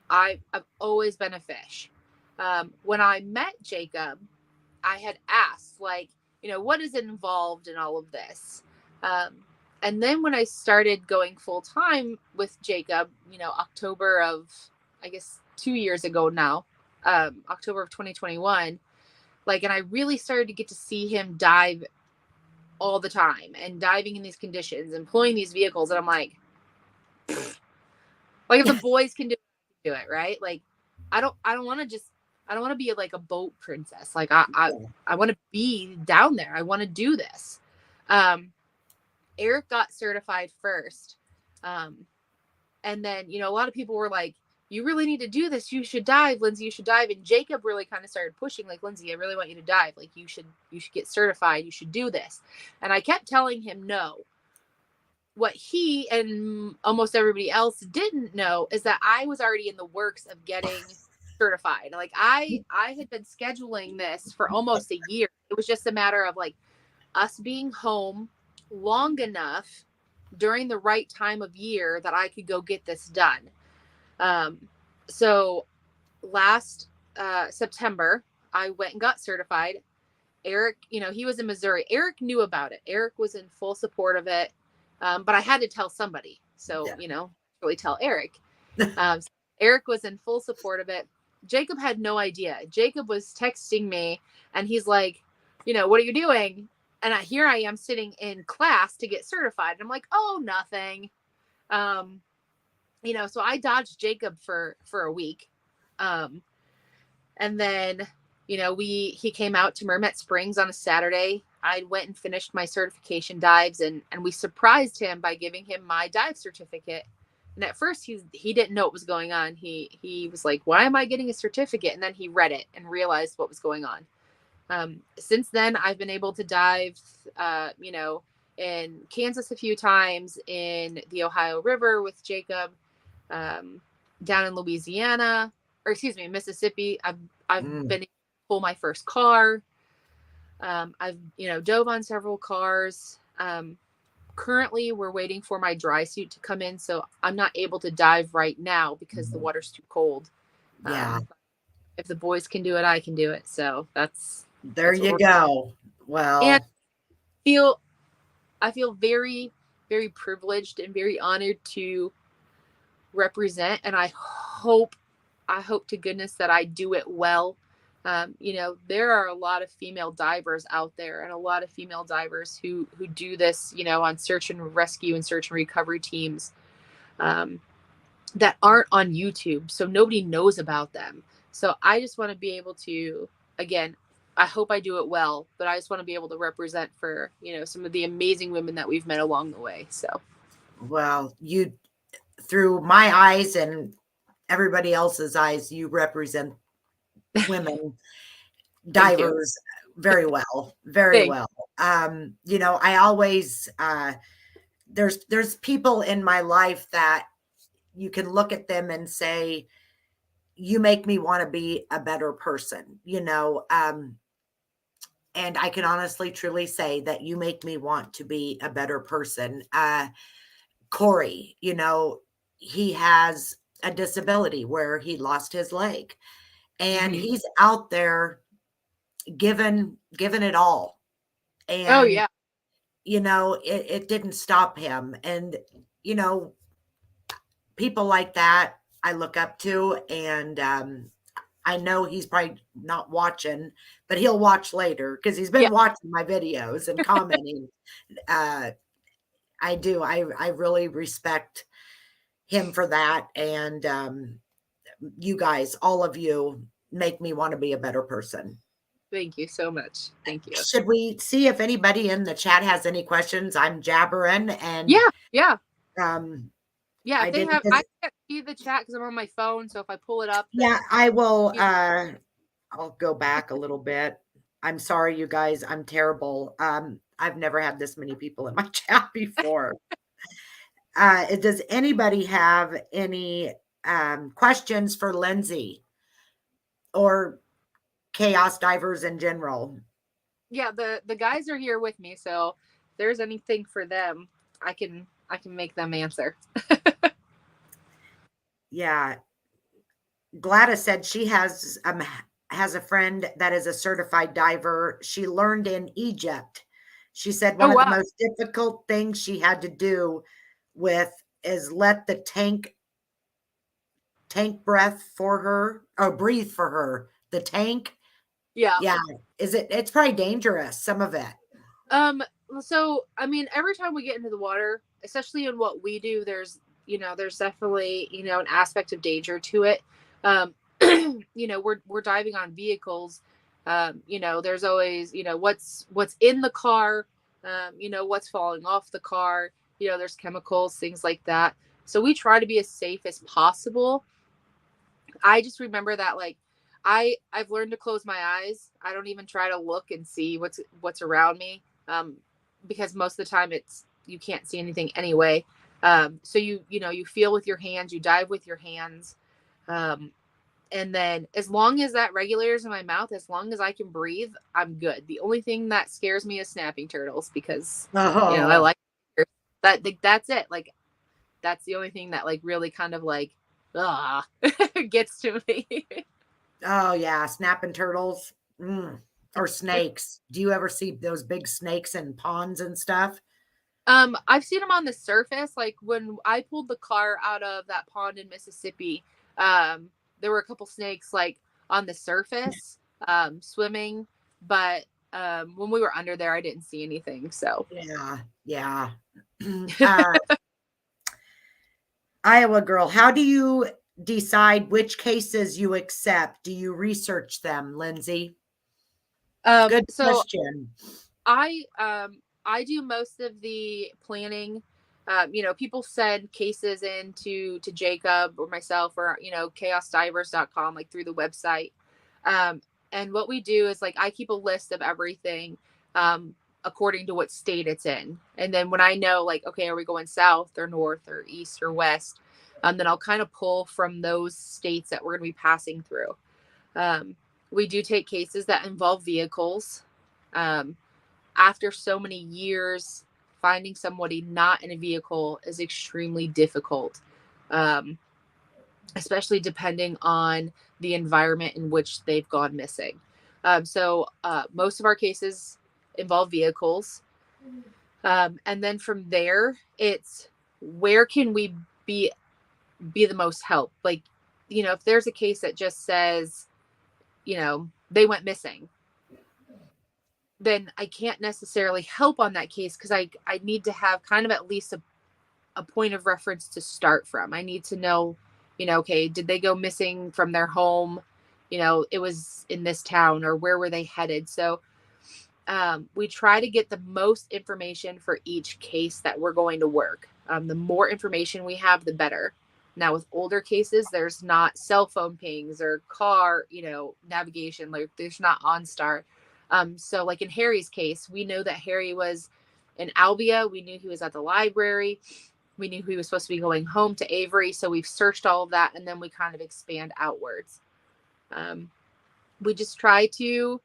I've always been a fish. When I met Jacob, I had asked, like, what is involved in all of this? And then when I started going full time with Jacob, October of, I guess, 2 years ago now, October of 2021, like, and I really started to get to see him dive all the time and diving in these conditions, employing these vehicles. And I'm like if the boys can do it, right? Like, I don't want to be like a boat princess. Like, I want to be down there. I want to do this. Eric got certified first. And then, a lot of people were like, you really need to do this. You should dive, Lindsay, you should dive. And Jacob really kind of started pushing, like, Lindsay, I really want you to dive. Like, you should get certified. You should do this. And I kept telling him no. What he and almost everybody else didn't know is that I was already in the works of getting certified. Like, I had been scheduling this for almost a year. It was just a matter of, like, us being home long enough during the right time of year that I could go get this done. So last September, I went and got certified. Eric, he was in Missouri. Eric knew about it. Eric was in full support of it. But I had to tell somebody. So, really tell Eric. So Eric was in full support of it. Jacob had no idea. Jacob was texting me and he's like, what are you doing? And here I am sitting in class to get certified. And I'm like, oh, nothing. So I dodged Jacob for a week. And then, he came out to Mermet Springs on a Saturday. I went and finished my certification dives, and we surprised him by giving him my dive certificate. And at first he didn't know what was going on. He was like, why am I getting a certificate? And then he read it and realized what was going on. Since then, I've been able to dive, in Kansas a few times, in the Ohio River with Jacob, down in Louisiana, or excuse me, Mississippi. I've been able to pull my first car. I've, dove on several cars. Currently we're waiting for my dry suit to come in. So I'm not able to dive right now because the water's too cold. If the boys can do it, I can do it. So there you go. Well, and I feel very, very privileged and very honored to represent. And I hope to goodness that I do it well. There are a lot of female divers out there, and a lot of female divers who do this, on search and rescue and search and recovery teams, that aren't on YouTube. So nobody knows about them. So I just want to be able to, again, I hope I do it well, but I just want to be able to represent for, some of the amazing women that we've met along the way. So, well, you, through my eyes and everybody else's eyes, you represent women divers very well, very well. I always there's people in my life that you can look at them and say, you make me want to be a better person, and I can honestly, truly say that you make me want to be a better person. Corey, he has a disability where he lost his leg, and Mhm. he's out there giving it all. Oh And, yeah. it didn't stop him. And, you know, people like that I look up to, and I know he's probably not watching, but he'll watch later because he's Yeah. been watching my videos and commenting. uh, I do. I really respect him for that. And you guys, all of you, make me want to be a better person. Thank you so much. Thank you. Should we see if anybody in the chat has any questions? I'm jabbering, and Yeah. Yeah. um, Yeah. I If they didn't. have, I can't see the chat because I'm on my phone. So if I pull it up, Yeah, then I will. you- I'll go back a little bit. I'm sorry, you guys. I'm terrible. I've never had this many people in my chat before. Does anybody have any questions for Lindsay or chaos divers in general? yeah, the guys are here with me. So if there's anything for them, I can make them answer. Yeah, Gladys said she has a friend that is a certified diver. She learned in Egypt. She said Oh one of the wow. most difficult things she had to do with is let the tank breath for her or breathe for her. The tank. Yeah. Yeah. It's probably dangerous, some of it. Um, so I mean, every time we get into the water, especially in what we do, there's definitely, an aspect of danger to it. Um, we're diving on vehicles. There's always, what's in the car, what's falling off the car, there's chemicals, things like that. So we try to be as safe as possible. I just remember that like I've learned to close my eyes. I don't even try to look and see what's around me, because most of the time it's you can't see anything anyway. So you feel with your hands, you dive with your hands, and then as long as that regulator's in my mouth, as long as I can breathe, I'm good. The only thing that scares me is snapping turtles because I Oh, like that. That's it. Like that's the only thing that like really kind of like ah gets to me. oh yeah, snapping turtles. Or snakes. Do you ever see those big snakes in ponds and stuff? I've seen them on the surface. Like when I pulled the car out of that pond in Mississippi, there were a couple snakes like on the surface, swimming, but when we were under there, I didn't see anything. So Yeah, yeah. Iowa girl, how do you decide which cases you accept? Do you research them, Lindsay? Good so question. I do most of the planning. People send cases in to Jacob or myself or chaosdivers.com like through the website. Um, and what we do is like I keep a list of everything according to what state it's in. And then when I know like okay, are we going south or north or east or west? Then I'll kind of pull from those states that we're going to be passing through. Um, we do take cases that involve vehicles. Um, After so many years, finding somebody not in a vehicle is extremely difficult, um, especially depending on the environment in which they've gone missing. So most of our cases involve vehicles. And then from there, it's where can we be the most help? Like, if there's a case that just says, they went missing, then I can't necessarily help on that case because I need to have kind of at least a point of reference to start from. I need to know, okay, did they go missing from their home? It was in this town or where were they headed? So we try to get the most information for each case that we're going to work. The more information we have, the better. Now with older cases, there's not cell phone pings or car, navigation. Like there's not OnStar. So like in Harry's case, we know that Harry was in Albia. We knew he was at the library. We knew he was supposed to be going home to Avery. So we've searched all of that, and then we kind of expand outwards. We just try to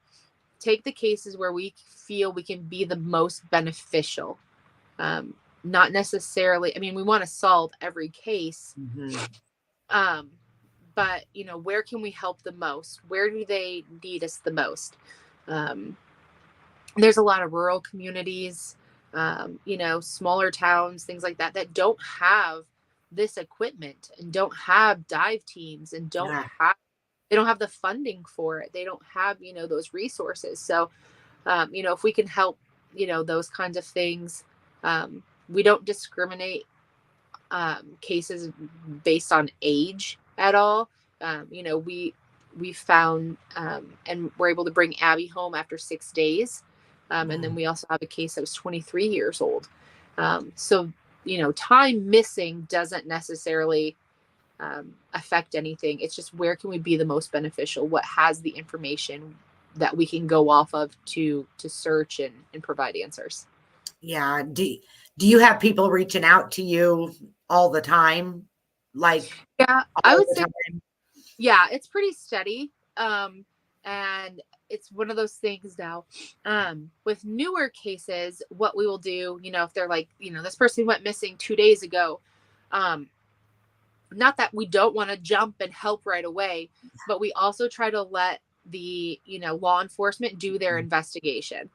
take the cases where we feel we can be the most beneficial. Not necessarily, I mean, we want to solve every case. But, you know, where can we help the most? Where do they need us the most? There's a lot of rural communities, you know, smaller towns, things like that, that don't have this equipment and don't have dive teams and they don't have the funding for it. They don't have, you know, those resources. So, you know, if we can help, you know, those kinds of things, we don't discriminate cases based on age at all. You know, we found and we're able to bring Abby home after 6 days. And then we also have a case that was 23 years old. So, you know, time missing doesn't necessarily affect anything. It's just where can we be the most beneficial? What has the information that we can go off of to search and provide answers? Yeah. Do you have people reaching out to you all the time? Like, yeah, I would say, yeah, it's pretty steady. And it's one of those things now, with newer cases, what we will do, you know, if they're like, you know, this person went missing 2 days ago, not that we don't want to jump and help right away, but we also try to let the, you know, law enforcement do their investigation,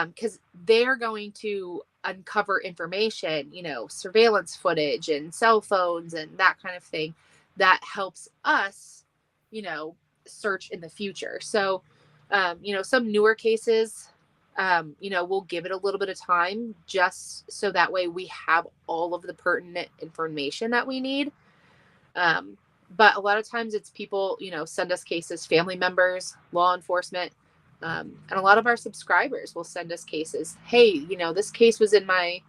because they're going to uncover information, you know, surveillance footage and cell phones and that kind of thing that helps us, you know, search in the future. So, you know, some newer cases, you know, we'll give it a little bit of time just so that way we have all of the pertinent information that we need. But a lot of times it's people, you know, send us cases, family members, law enforcement, and a lot of our subscribers will send us cases. Hey, you know, this case was in my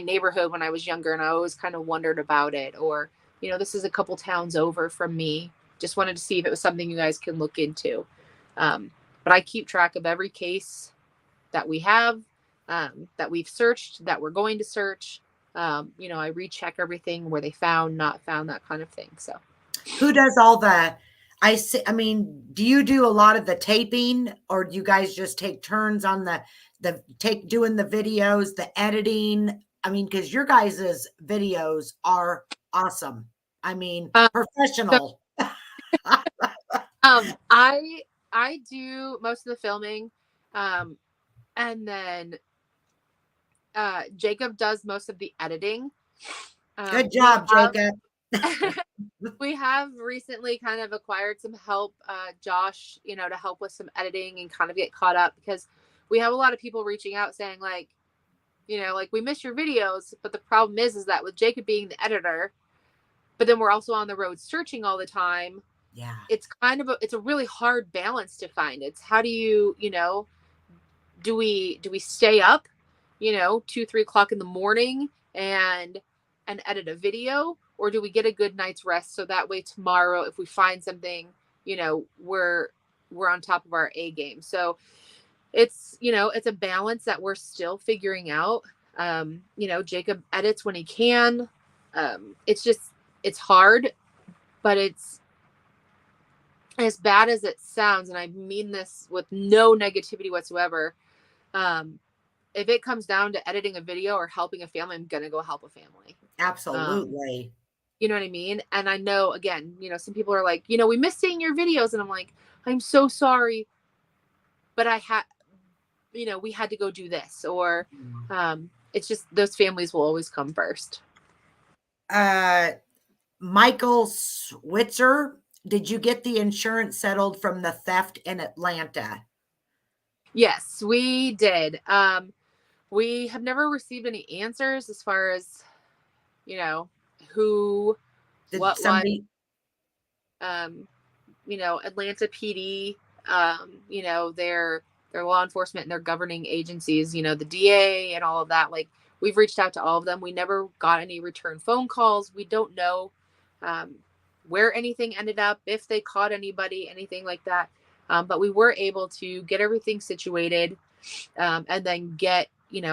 neighborhood when I was younger, and I always kind of wondered about it. Or, you know, this is a couple towns over from me. Just wanted to see if it was something you guys can look into. But I keep track of every case that we have, that we've searched, that we're going to search. You know, I recheck everything where they found, not found, that kind of thing. So who does all the, I mean, do you do a lot of the taping, or do you guys just take turns on doing the videos, the editing? I mean, because your guys' videos are awesome. I mean, professional. I do most of the filming, and then Jacob does most of the editing. Good job, Jacob. We have recently kind of acquired some help, Josh, you know, to help with some editing and kind of get caught up, because we have a lot of people reaching out saying, like, you know, like, we miss your videos, but the problem is that with Jacob being the editor, but then we're also on the road searching all the time. Yeah. It's kind of it's a really hard balance to find. It's how do you, you know, do we stay up, you know, 2-3 o'clock in the morning and edit a video, or do we get a good night's rest so that way tomorrow if we find something, you know, we're on top of our A game. So it's, you know, it's a balance that we're still figuring out. You know, Jacob edits when he can. It's hard, but it's, as bad as it sounds, and I mean this with no negativity whatsoever, if it comes down to editing a video or helping a family, I'm gonna go help a family. Absolutely. You know what I mean? And I know, again, you know, some people are like, you know, we miss seeing your videos, and I'm like, I'm so sorry, but you know, we had to go do this, or it's just those families will always come first. Michael Switzer, did you get the insurance settled from the theft in Atlanta? Yes, we did. We have never received any answers as far as, you know, who, Did what, somebody? you know, Atlanta PD, you know, their law enforcement and their governing agencies, you know, the DA and all of that. Like, we've reached out to all of them. We never got any return phone calls. We don't know where anything ended up, if they caught anybody, anything like that. But we were able to get everything situated, and then get,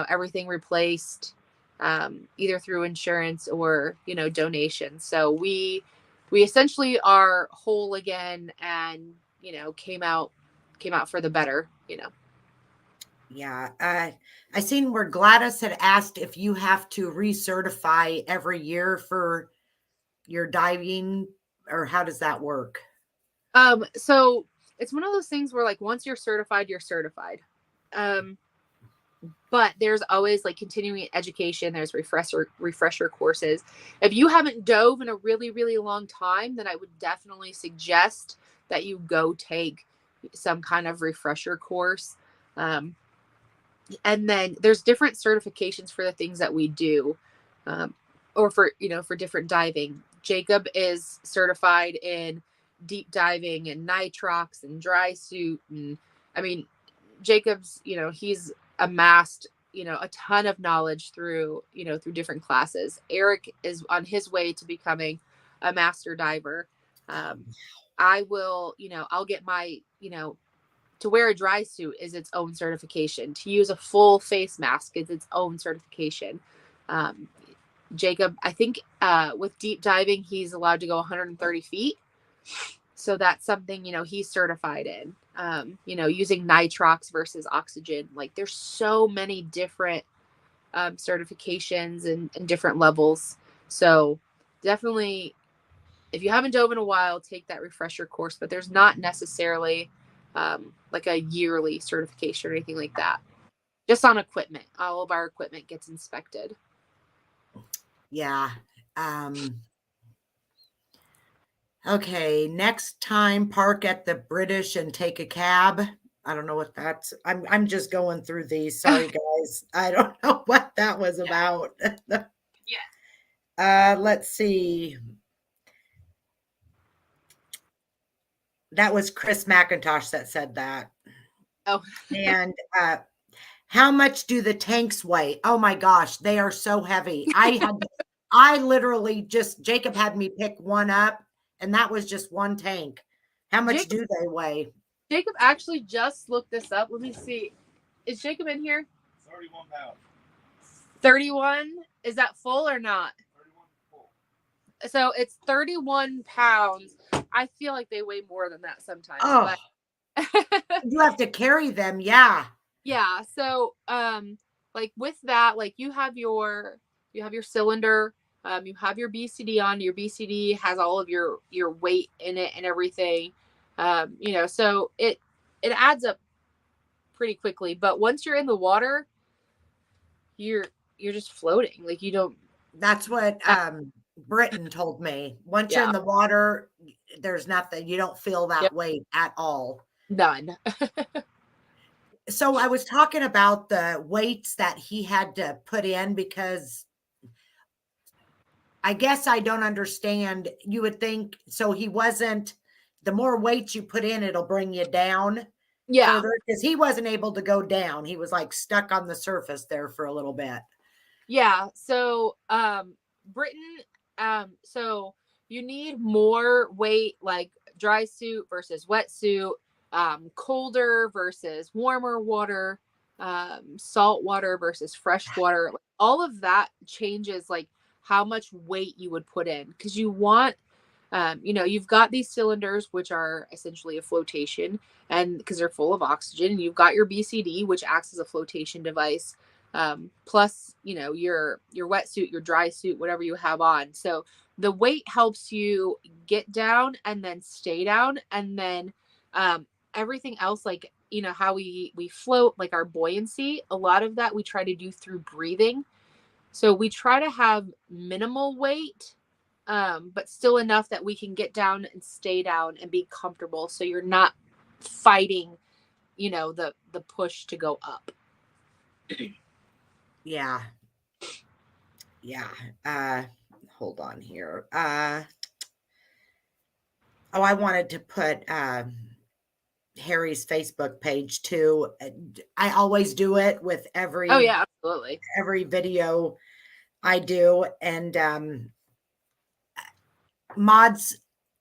everything replaced, either through insurance or, donations. So we essentially are whole again, and, came out for the better. Yeah. I seen where Gladys had asked if you have to recertify every year for your diving, or how does that work? So it's one of those things where, like, once you're certified, you're certified. But there's always, like, continuing education. There's refresher courses. If you haven't dove in a really, really long time, then I would definitely suggest that you go take some kind of refresher course. And then there's different certifications for the things that we do, or for different diving. Jacob is certified in deep diving and nitrox and dry suit, and I mean, Jacob's, he's amassed, a ton of knowledge through different classes. Eric is on his way to becoming a master diver. I will, I'll get my, to wear a dry suit is its own certification. To use a full face mask is its own certification. Jacob, I think with deep diving, he's allowed to go 130 feet. So that's something, he's certified in. Using nitrox versus oxygen. Like, there's so many different certifications and different levels. So definitely, if you haven't dove in a while, take that refresher course, but there's not necessarily like a yearly certification or anything like that. Just on equipment. All of our equipment gets inspected. Yeah. Okay. Next time, park at the British and take a cab. I don't know what that's. I'm just going through these. Sorry, guys. I don't know what that was about. Yeah. Let's see. That was Chris McIntosh that said that. Oh. And how much do the tanks weigh? Oh my gosh, they are so heavy. I literally Jacob had me pick one up, and that was just one tank. How much do they weigh? Jacob actually just looked this up. Let me see. Is Jacob in here? 31 pounds. 31? Is that full or not? 31 full. So it's 31 pounds. I feel like they weigh more than that sometimes. Oh, but you have to carry them. Yeah. Yeah. So, like with that, like you have your cylinder, you have your BCD on. Your BCD has all of your weight in it and everything. So it adds up pretty quickly. But once you're in the water, you're just floating. Like, you don't. That's what Britain told me. Once you're in the water, there's nothing. You don't feel that weight at all. None. So I was talking about the weights that he had to put in, because I guess I don't understand. You would think, so he wasn't, the more weights you put in, it'll bring you down further, because he wasn't able to go down. He was like stuck on the surface there for a little bit. Yeah. So, Britain, so you need more weight, like dry suit versus wetsuit, colder versus warmer water, salt water versus fresh water. Like, all of that changes, like, how much weight you would put in, because you want, you've got these cylinders, which are essentially a flotation, and because they're full of oxygen. You've got your BCD, which acts as a flotation device, plus, your wetsuit, your dry suit, whatever you have on. So the weight helps you get down and then stay down, and then everything else, like, how we float, like our buoyancy, a lot of that we try to do through breathing. So we try to have minimal weight, but still enough that we can get down and stay down and be comfortable, so you're not fighting, the push to go up. Yeah. Hold on here. I wanted to put Harry's Facebook page too. I always do it with every absolutely, every video I do. And mods,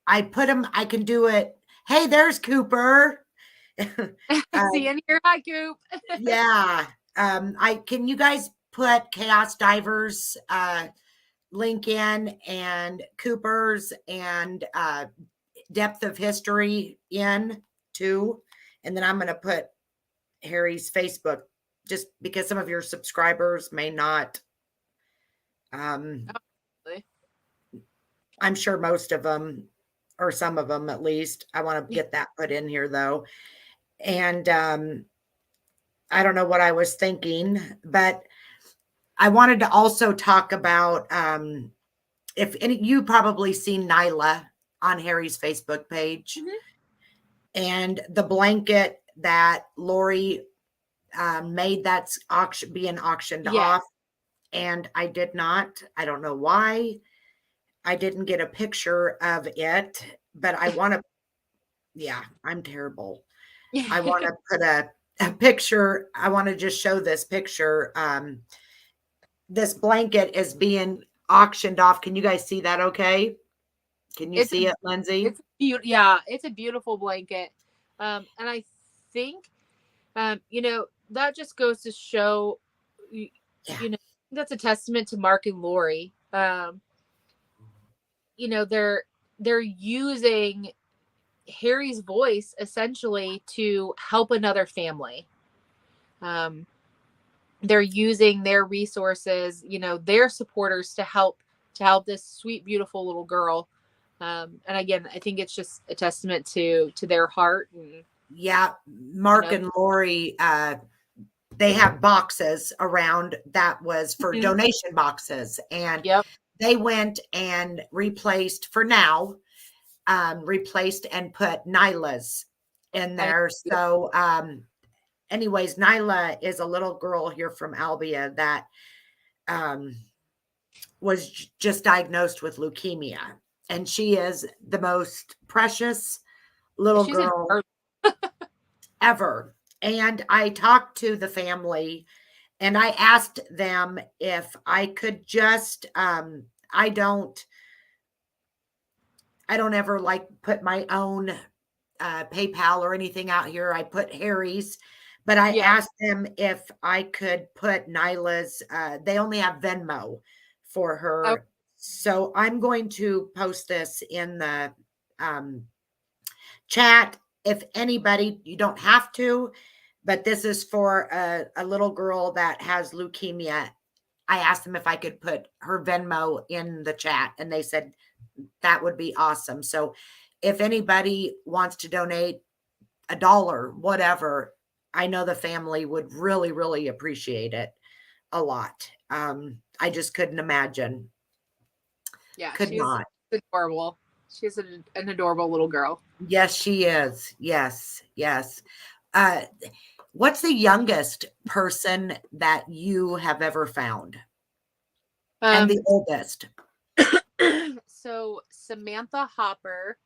I put them, I can do it. Hey, there's Cooper. See in here. Hi, Coop. Yeah. Can you guys put Chaos Divers link in and Cooper's and Depth of History in too? And then I'm going to put Harry's Facebook, just because some of your subscribers may not. Absolutely. I'm sure most of them, or some of them at least. I want to get that put in here though. And I don't know what I was thinking, but I wanted to also talk about if any, you probably seen Nyla on Harry's Facebook page, and the blanket that Lori made that's being auctioned off. And I did not. I don't know why. I didn't get a picture of it, but I want to. Yeah, I'm terrible. I want to put a picture. I want to just show this picture. This blanket is being auctioned off. Can you guys see that okay? Can you see it, Lindsay? It's yeah, it's a beautiful blanket. And I think, that just goes to show, that's a testament to Mark and Lori. They're using Harry's voice essentially to help another family. They're using their resources, their supporters to help this sweet, beautiful little girl. And again, I think it's just a testament to their heart. And, yeah, Mark and Lori, they have boxes around that was for donation boxes, and they went and replaced and put Nyla's in there. So anyways, Nyla is a little girl here from Albia that was just diagnosed with leukemia, and she is the most precious little girl ever. And I talked to the family and I asked them if I could just I don't ever like put my own PayPal or anything out here. I put Harry's, but I asked them if I could put Nyla's, they only have Venmo for her. Oh. So I'm going to post this in the chat. If anybody, you don't have to, but this is for a little girl that has leukemia. I asked them if I could put her Venmo in the chat, and they said that would be awesome. So if anybody wants to donate $1, whatever, I know the family would really, really appreciate it a lot. I just couldn't imagine. Yeah, could not. Adorable. She's an adorable little girl. Yes, she is. Yes, yes. What's the youngest person that you have ever found? And the oldest? So Samantha Hopper,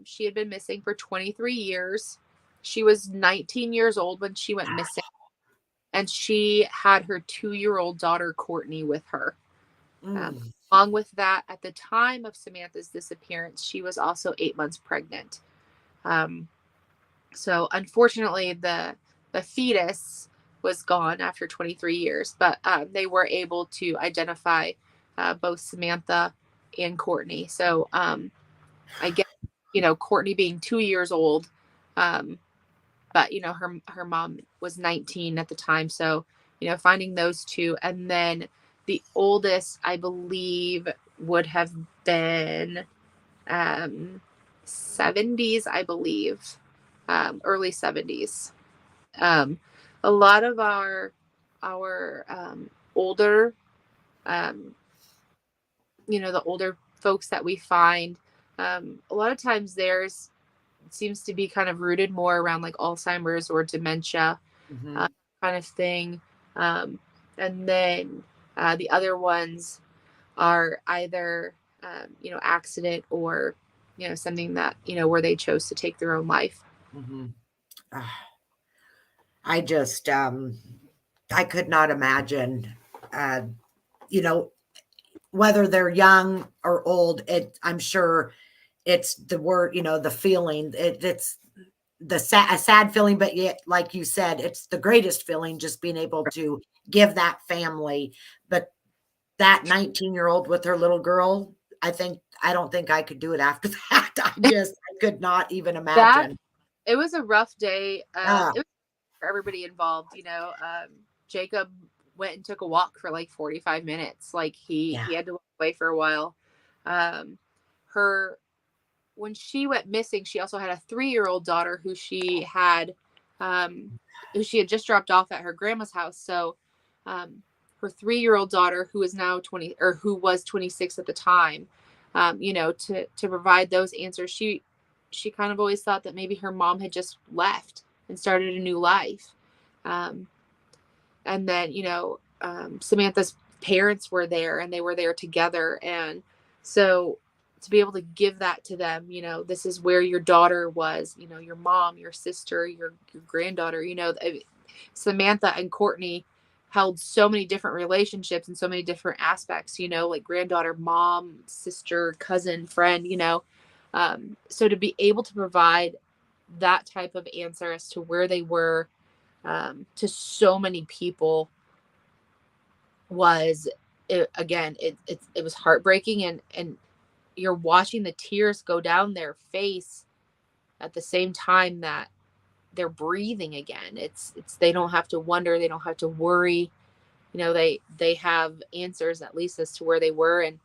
she had been missing for 23 years. She was 19 years old when she went missing. And she had her 2-year-old daughter, Courtney, with her. Along with that, at the time of Samantha's disappearance, she was also 8 months pregnant. So unfortunately, the fetus was gone after 23 years, but they were able to identify both Samantha and Courtney. So I guess, Courtney being 2 years old, but, her mom was 19 at the time. So, finding those two. And then the oldest, I believe, would have been 70s, I believe, early 70s. A lot of our older, the older folks that we find, a lot of times theirs seems to be kind of rooted more around like Alzheimer's or dementia kind of thing. And then the other ones are either, accident or, something that, where they chose to take their own life. I just, I could not imagine, whether they're young or old, I'm sure it's the word, the feeling, it's a sad feeling, but yet, like you said, it's the greatest feeling, just being able to give that family. But that 19-year-old with her little girl, I don't think I could do it after that. I could not even That imagine. it was a rough day. Ah, It was for everybody involved. Jacob went and took a walk for like 45 minutes. Like yeah. he had to walk away for a while. Um, her when she went missing, she also had a 3-year-old daughter who she had just dropped off at her grandma's house. So, her 3-year-old daughter, who is now 20, or who was 26 at the time, to provide those answers, she kind of always thought that maybe her mom had just left and started a new life. Um, and then, Samantha's parents were there and they were there together. And so to be able to give that to them, this is where your daughter was, your mom, your sister, your granddaughter, Samantha and Courtney held so many different relationships and so many different aspects, like granddaughter, mom, sister, cousin, friend, so to be able to provide that type of answer as to where they were, to so many people was it was heartbreaking, and you're watching the tears go down their face at the same time that they're breathing again. It's they don't have to wonder, they don't have to worry, they have answers at least as to where they were. And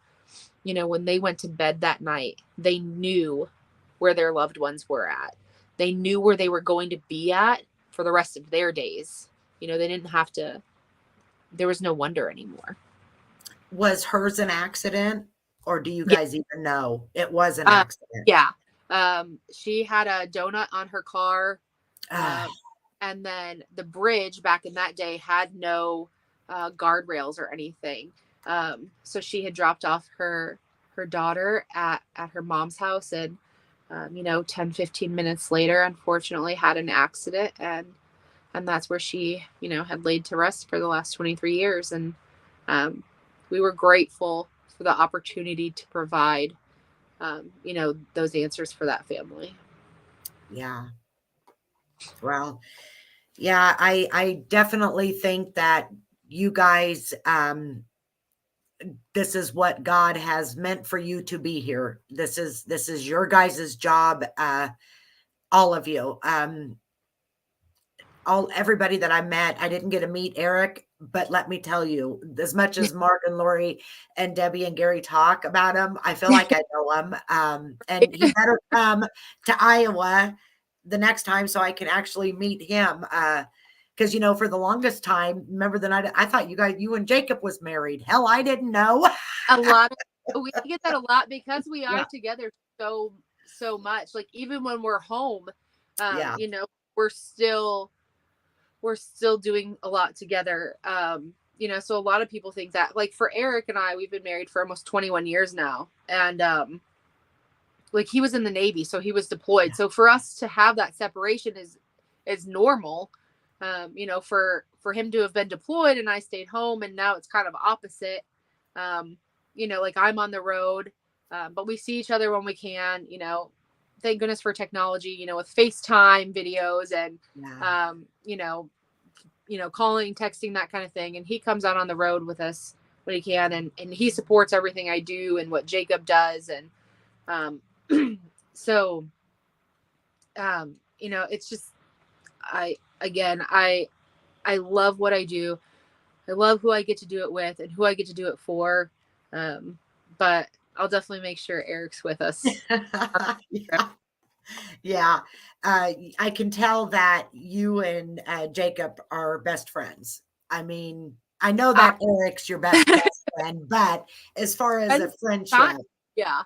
when they went to bed that night, they knew where their loved ones were at. They knew where they were going to be at for the rest of their days. They didn't have to, there was no wonder anymore. Was hers an accident, or do you Yeah. guys even know it was an accident? Yeah. She had a donut on her car. Ah, And then the bridge back in that day had no guardrails or anything. So she had dropped off her daughter at her mom's house, and 10-15 minutes later, unfortunately, had an accident, and that's where she had laid to rest for the last 23 years. And we were grateful for the opportunity to provide those answers for that family. yeah. Well, yeah, I definitely think that you guys, this is what God has meant for you to be here. This is your guys' job, all of you. Everybody that I met, I didn't get to meet Eric, but let me tell you, as much as Mark and Lori and Debbie and Gary talk about him, I feel like I know him. And he better come to Iowa the next time so I can actually meet him. Because for the longest time, remember the night I thought you and Jacob was married. Hell, I didn't know. We get that a lot because we are Yeah. together so much. Like even when we're home, Yeah. we're still doing a lot together. So a lot of people think that, like for Eric and I, we've been married for almost 21 years now. And like he was in the Navy, so he was deployed. So for us to have that separation is normal. For him to have been deployed and I stayed home, and now it's kind of opposite. Like I'm on the road, but we see each other when we can. Thank goodness for technology. With FaceTime videos and calling, texting, that kind of thing. And he comes out on the road with us when he can, and he supports everything I do and what Jacob does. And so it's just I love what I do. I love who I get to do it with and who I get to do it for. But I'll definitely make sure Eric's with us. Yeah. Yeah. I can tell that you and Jacob are best friends. I mean, I know that Eric's your best friend, but as far as a friendship. Yeah.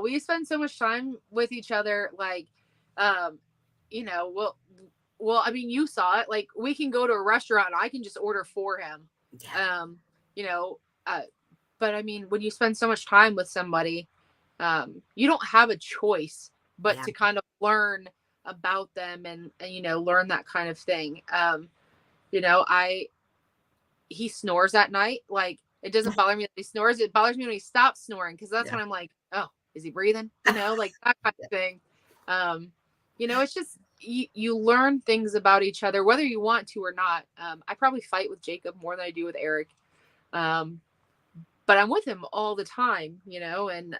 We spend so much time with each other. Like, well, I mean, you saw it. Like, we can go to a restaurant and I can just order for him. Yeah. But I mean, when you spend so much time with somebody, you don't have a choice but to kind of learn about them and learn that kind of thing. He snores at night. Like, it doesn't bother me that he snores. It bothers me when he stops snoring, because that's when I'm like, oh, is he breathing? Like that kind of thing. It's just, you learn things about each other, whether you want to or not. I probably fight with Jacob more than I do with Eric. But I'm with him all the time, and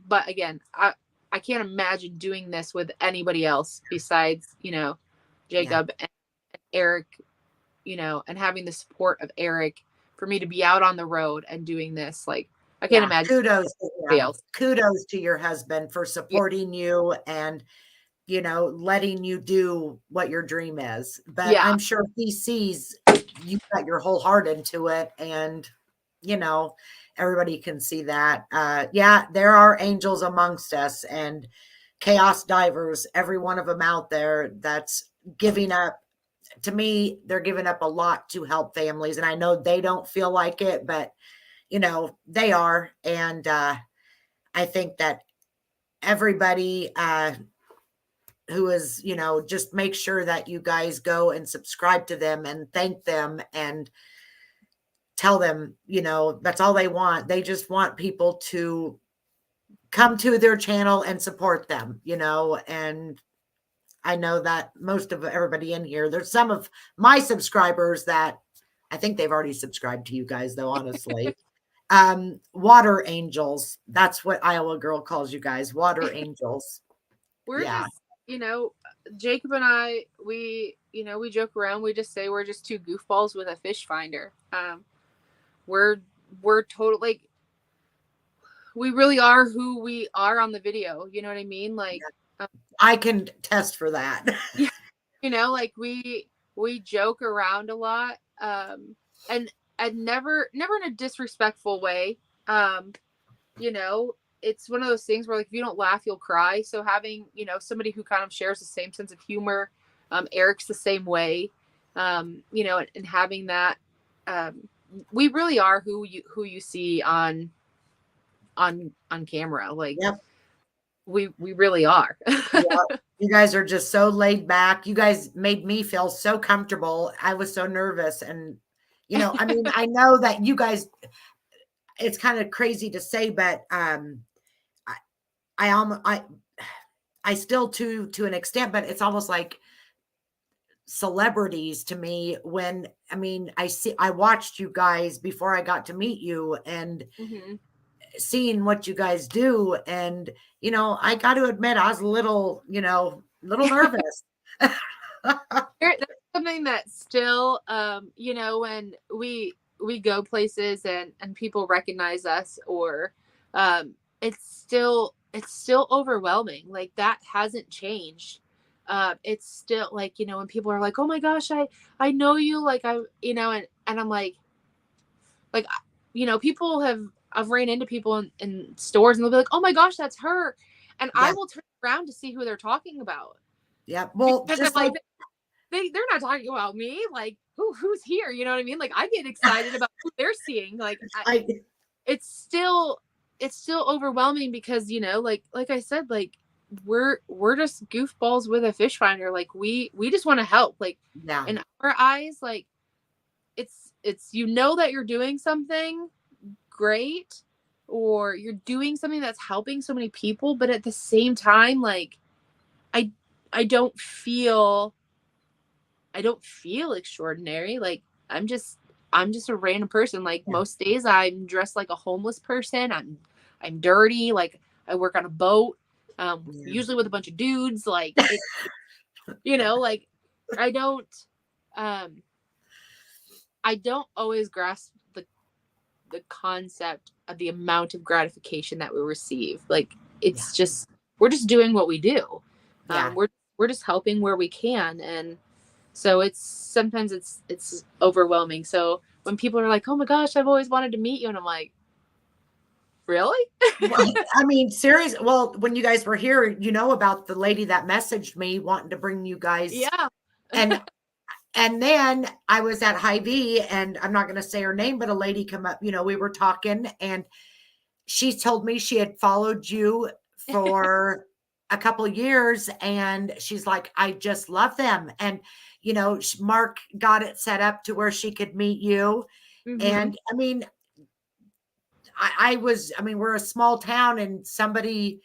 but again, I can't imagine doing this with anybody else besides, Jacob and Eric, and having the support of Eric for me to be out on the road and doing this. Like, I can't imagine. Kudos to your husband for supporting you and, letting you do what your dream is. But I'm sure he sees you got your whole heart into it, and, everybody can see that. There are angels amongst us and chaos divers, every one of them out there that's giving up. To me, they're giving up a lot to help families. And I know they don't feel like it, but, they are. And I think that everybody who is, just make sure that you guys go and subscribe to them and thank them and tell them, that's all they want. They just want people to come to their channel and support them, and I know that most of everybody in here, there's some of my subscribers that I think they've already subscribed to you guys, though, honestly. Water angels. That's what Iowa Girl calls you guys, water angels. We're just, Jacob and I, we joke around. We just say we're just two goofballs with a fish finder. We're total, like, we really are who we are on the video. You know what I mean? Like, I can test for that. Like we joke around a lot, and never in a disrespectful way. It's one of those things where, like, if you don't laugh, you'll cry. So having, somebody who kind of shares the same sense of humor, Eric's the same way, and having that, we really are who you see on camera. Like, we really are. You guys are just so laid back. You guys made me feel so comfortable. I was so nervous. And, I mean, I know that you guys, it's kind of crazy to say, but I still to an extent, but it's almost like celebrities to me when, I watched you guys before I got to meet you and seeing what you guys do. And, I got to admit, I was a little nervous. That's something that still, when we go places and people recognize us, or it's still overwhelming. Like, that hasn't changed. It's still like, when people are like, oh my gosh, I know you, like, and I'm like, people I've ran into people in stores and they'll be like, oh my gosh, that's her. And I will turn around to see who they're talking about. Yeah. Well, because just like they're not talking about me. Like, who's here? You know what I mean? Like, I get excited about who they're seeing. Like, it's still overwhelming because, like I said, like, we're just goofballs with a fish finder. Like, we just want to help. Like, in our eyes, like, it's that you're doing something great, or you're doing something that's helping so many people, but at the same time, like, I don't feel extraordinary. Like, I'm just a random person. Like, most days I'm dressed like a homeless person. I'm dirty. Like, I work on a boat, usually with a bunch of dudes. Like, like, I don't always grasp the concept of the amount of gratification that we receive. Like, it's just, we're just doing what we do. We're just helping where we can. And so sometimes it's overwhelming. So when people are like, oh my gosh, I've always wanted to meet you. And I'm like, really? Well, serious. Well, when you guys were here, about the lady that messaged me wanting to bring you guys. Yeah. And then I was at Hy-Vee, and I'm not going to say her name, but a lady come up, we were talking, and she told me she had followed you for a couple of years, and she's like, I just love them. And, Mark got it set up to where she could meet you. And we're a small town, and somebody,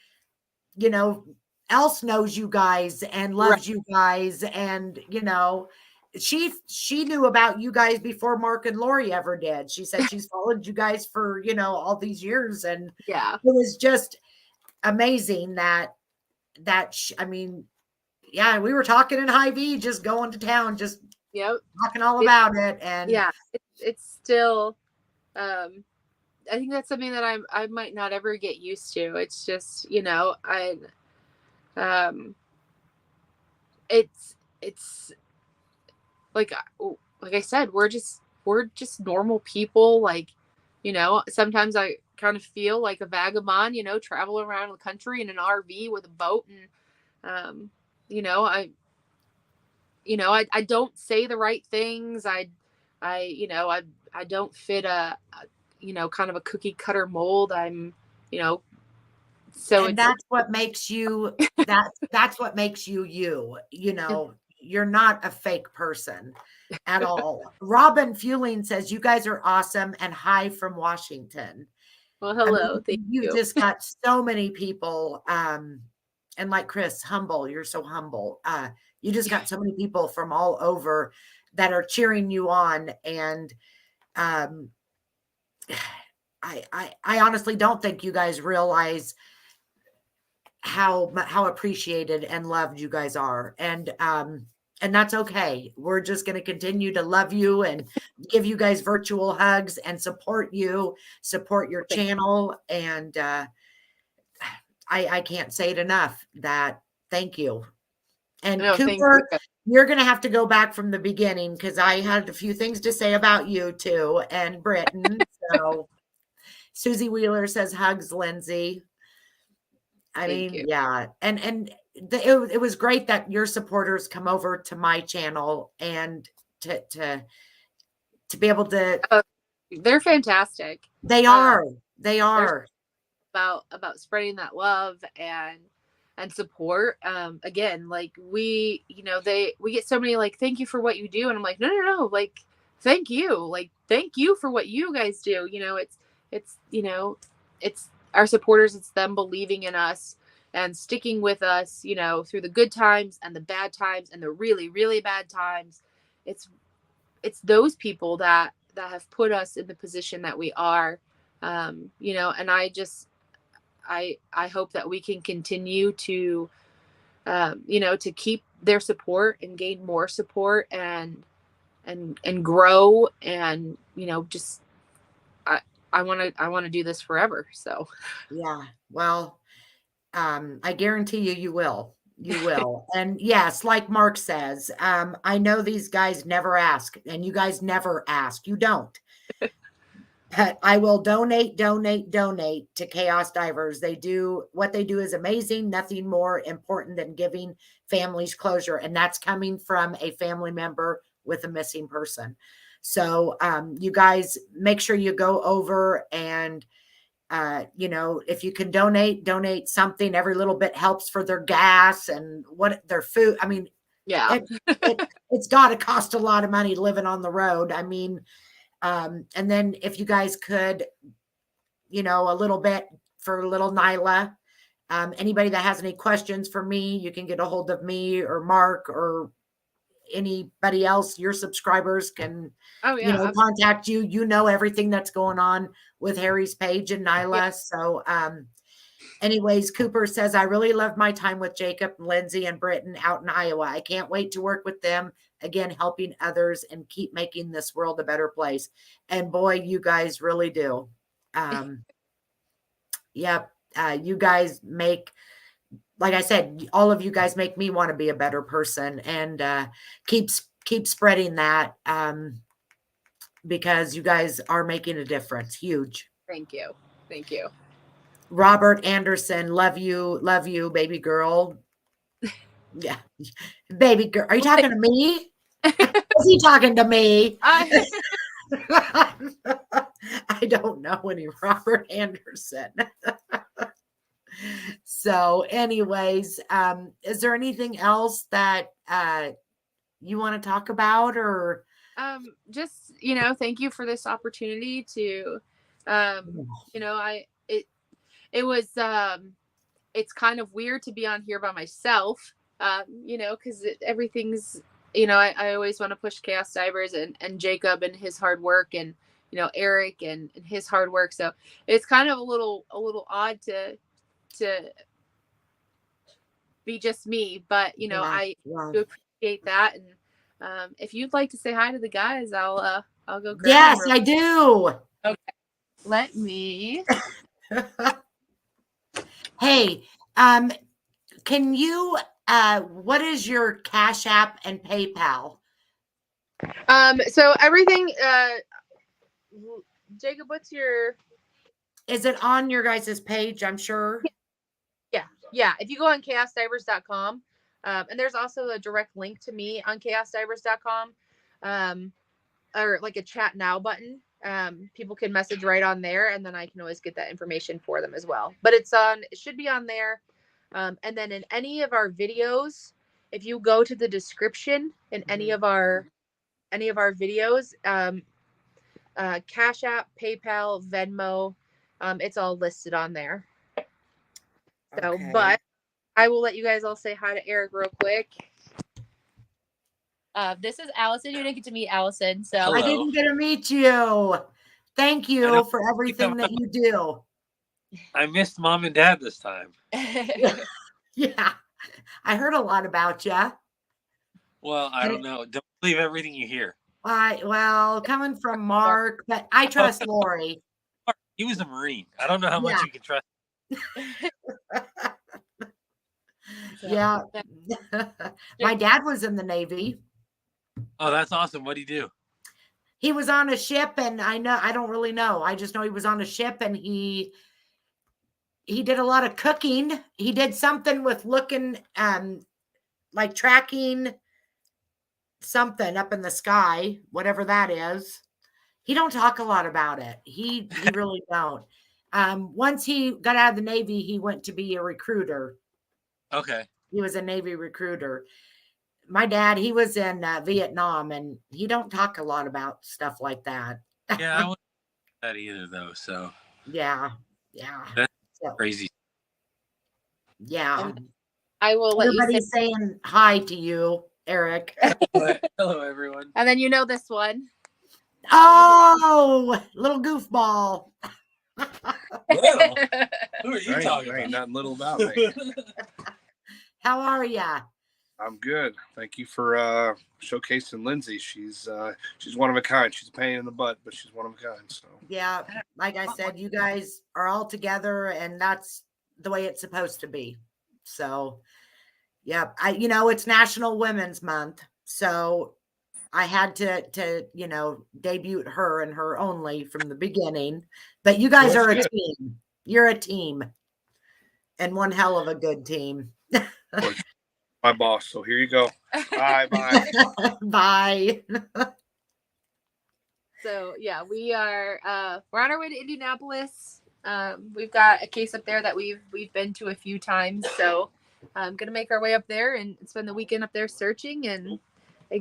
else knows you guys and Right. loves you guys, and she knew about you guys before Mark and Lori ever did. She said she's followed you guys for all these years, and Yeah. it was just amazing I mean, yeah, we were talking in Hy-Vee, just going to town, just Yep. talking all about it, and Yeah, it's still I think that's something that I might not ever get used to. It's just, um it's like I said, we're just normal people. Like, sometimes I kind of feel like a vagabond, traveling around the country in an RV with a boat, and you know, I I don't say the right things. I don't fit kind of a cookie cutter mold. I'm, you know, so and it's that's what makes you that's what makes you you're not a fake person at all. Robin Fueling says you guys are awesome and hi from Washington. well, I hello, mean, thank you you. just got so many people, and like Chris, humble, you're so humble. You just got so many people from all over that are cheering you on, and um I honestly don't think you guys realize how appreciated and loved you guys are, and that's okay. We're just going to continue to love you and give you guys virtual hugs and support your Thank channel, and I can't say it enough that thank you. And No, thank you. Cooper, you're going to have to go back from the beginning, because I had a few things to say about you too, and Britton. So Susie Wheeler says hugs, Lindsay. I Thank mean, you. yeah, it was great that your supporters come over to my channel, and to be able to. Uh, they're fantastic. They Uh, are, they they're are. about spreading that love and support. Again, like we get so many like thank you for what you do, and I'm like no, like thank you for what you guys do. It's our supporters, it's them believing in us and sticking with us, through the good times and the bad times and the really really bad times. It's those people that have put us in the position that we are. And I hope that we can continue to to keep their support and gain more support and grow, and just I I want to do this forever. So Yeah. Well, I guarantee you will. You will. And yes, like Mark says, I know these guys never ask, and you guys never ask. You don't. But I will donate to Chaos Divers. What they do is amazing. Nothing more important than giving families closure. And that's coming from a family member with a missing person. So you guys make sure you go over and if you can donate something. Every little bit helps for their gas and what their food. I mean, yeah. it's got to cost a lot of money living on the road. I mean, and then if you guys could, a little bit for little Nyla. Anybody that has any questions for me, you can get a hold of me or Mark or anybody else. Your subscribers can, Oh yeah, absolutely. contact you. You know everything that's going on with Harry's page and Yeah. Nyla. So, anyways, Cooper says, I really love my time with Jacob, Lindsay, and Britton out in Iowa. I can't wait to work with them again, helping others and keep making this world a better place. And boy, you guys really do. Yep. You guys make, like I said, all of you guys make me want to be a better person, and keep spreading that, because you guys are making a difference. Huge. Thank you. Thank you. Robert Anderson, love you, baby girl. Yeah, baby girl. Are you talking to me? Is he talking to me? I I don't know any Robert Anderson. So, anyways, is there anything else that you want to talk about, or just thank you for this opportunity to I it was it's kind of weird to be on here by myself, you know, because everything's, you know, I always want to push Chaos Divers and Jacob and his hard work, and, you know, Eric and his hard work. So it's kind of a little odd to be just me, but, you know, Yeah. I Yeah. do appreciate that. And if you'd like to say hi to the guys, I'll go grab Yes, them. I do. Okay. Let me. Hey, can you, what is your Cash App and PayPal? So everything, Jacob, what's your? Is it on your guys' page? I'm sure. Yeah. If you go on chaosdivers.com, and there's also a direct link to me on chaosdivers.com, or like a chat now button. People can message right on there, and then I can always get that information for them as well. But it should be on there. And then in any of our videos, if you go to the description in any of our videos, Cash App, PayPal, Venmo, it's all listed on there. So, Okay. but I will let you guys all say hi to Eric real quick. This is Allison. You didn't get to meet Allison, so I didn't get to meet you. Thank you for everything that you do. I missed Mom and Dad this time. Yeah, I heard a lot about you. Well, I don't know. Don't believe everything you hear. Well, coming from Mark, but I trust Lori. He was a Marine. I don't know how much you can trust. Yeah. My dad was in the Navy. Oh, that's awesome. What'd he do? He was on a ship, and I don't really know. I just know he was on a ship, and he did a lot of cooking. He did something with looking, like tracking something up in the sky, whatever that is. He don't talk a lot about it. He really don't. Once he got out of the Navy, he went to be a recruiter. Okay. He was a Navy recruiter. My dad, he was in Vietnam, and he don't talk a lot about stuff like that. Yeah, I wouldn't do that either, though. So Yeah. that's crazy. Yeah. I will let Everybody's saying hi to you, Eric. Hello, everyone. And then you know this one. Oh, little goofball. Little? Who are you talking about? Ain't nothing little about me. How are ya? I'm good. Thank you for showcasing Lindsay. She's one of a kind. She's a pain in the butt, but she's one of a kind. So Yeah, like I said, you guys are all together, and that's the way it's supposed to be. So, yeah, it's National Women's Month, so I had to debut her and her only from the beginning. But you guys are a team. You're a team, and one hell of a good team. my boss. So here you go. Bye. Bye. So yeah, we're on our way to Indianapolis. We've got a case up there that we've been to a few times. So I'm gonna make our way up there and spend the weekend up there searching and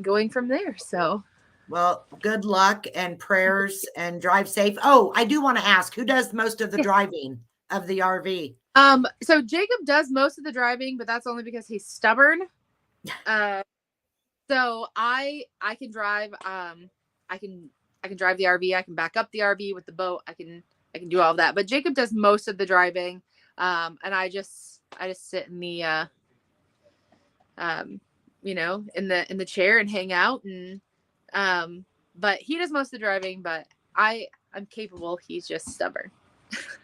going from there. So well, good luck and prayers, and drive safe. Oh, I do want to ask, who does most of the driving of the RV? So Jacob does most of the driving, but that's only because he's stubborn. So I can drive. I can drive the RV. I can back up the RV with the boat. I can do all of that. But Jacob does most of the driving, and I just sit in the in the chair and hang out. And but he does most of the driving. But I'm capable. He's just stubborn.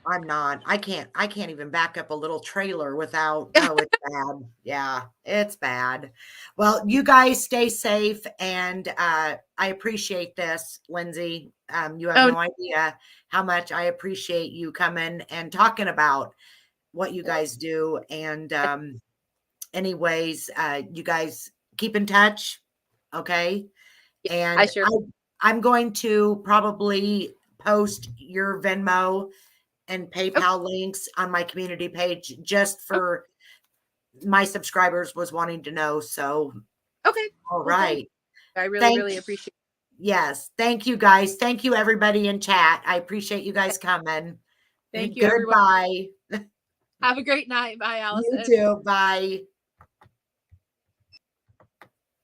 I'm not. I can't even back up a little trailer without. Oh, it's bad. Yeah, it's bad. Well, you guys stay safe, and I appreciate this, Lindsay. You have no idea how much I appreciate you coming and talking about what you guys do. And anyways, you guys keep in touch, okay? And I'm going to probably post your Venmo and PayPal links on my community page just for my subscribers was wanting to know. So, okay. All right. I really appreciate it. Yes. Thank you, guys. Thank you, everybody in chat. I appreciate you guys coming. Thank you, Goodbye. everyone. Have a great night. Bye, Allison. You too. Bye.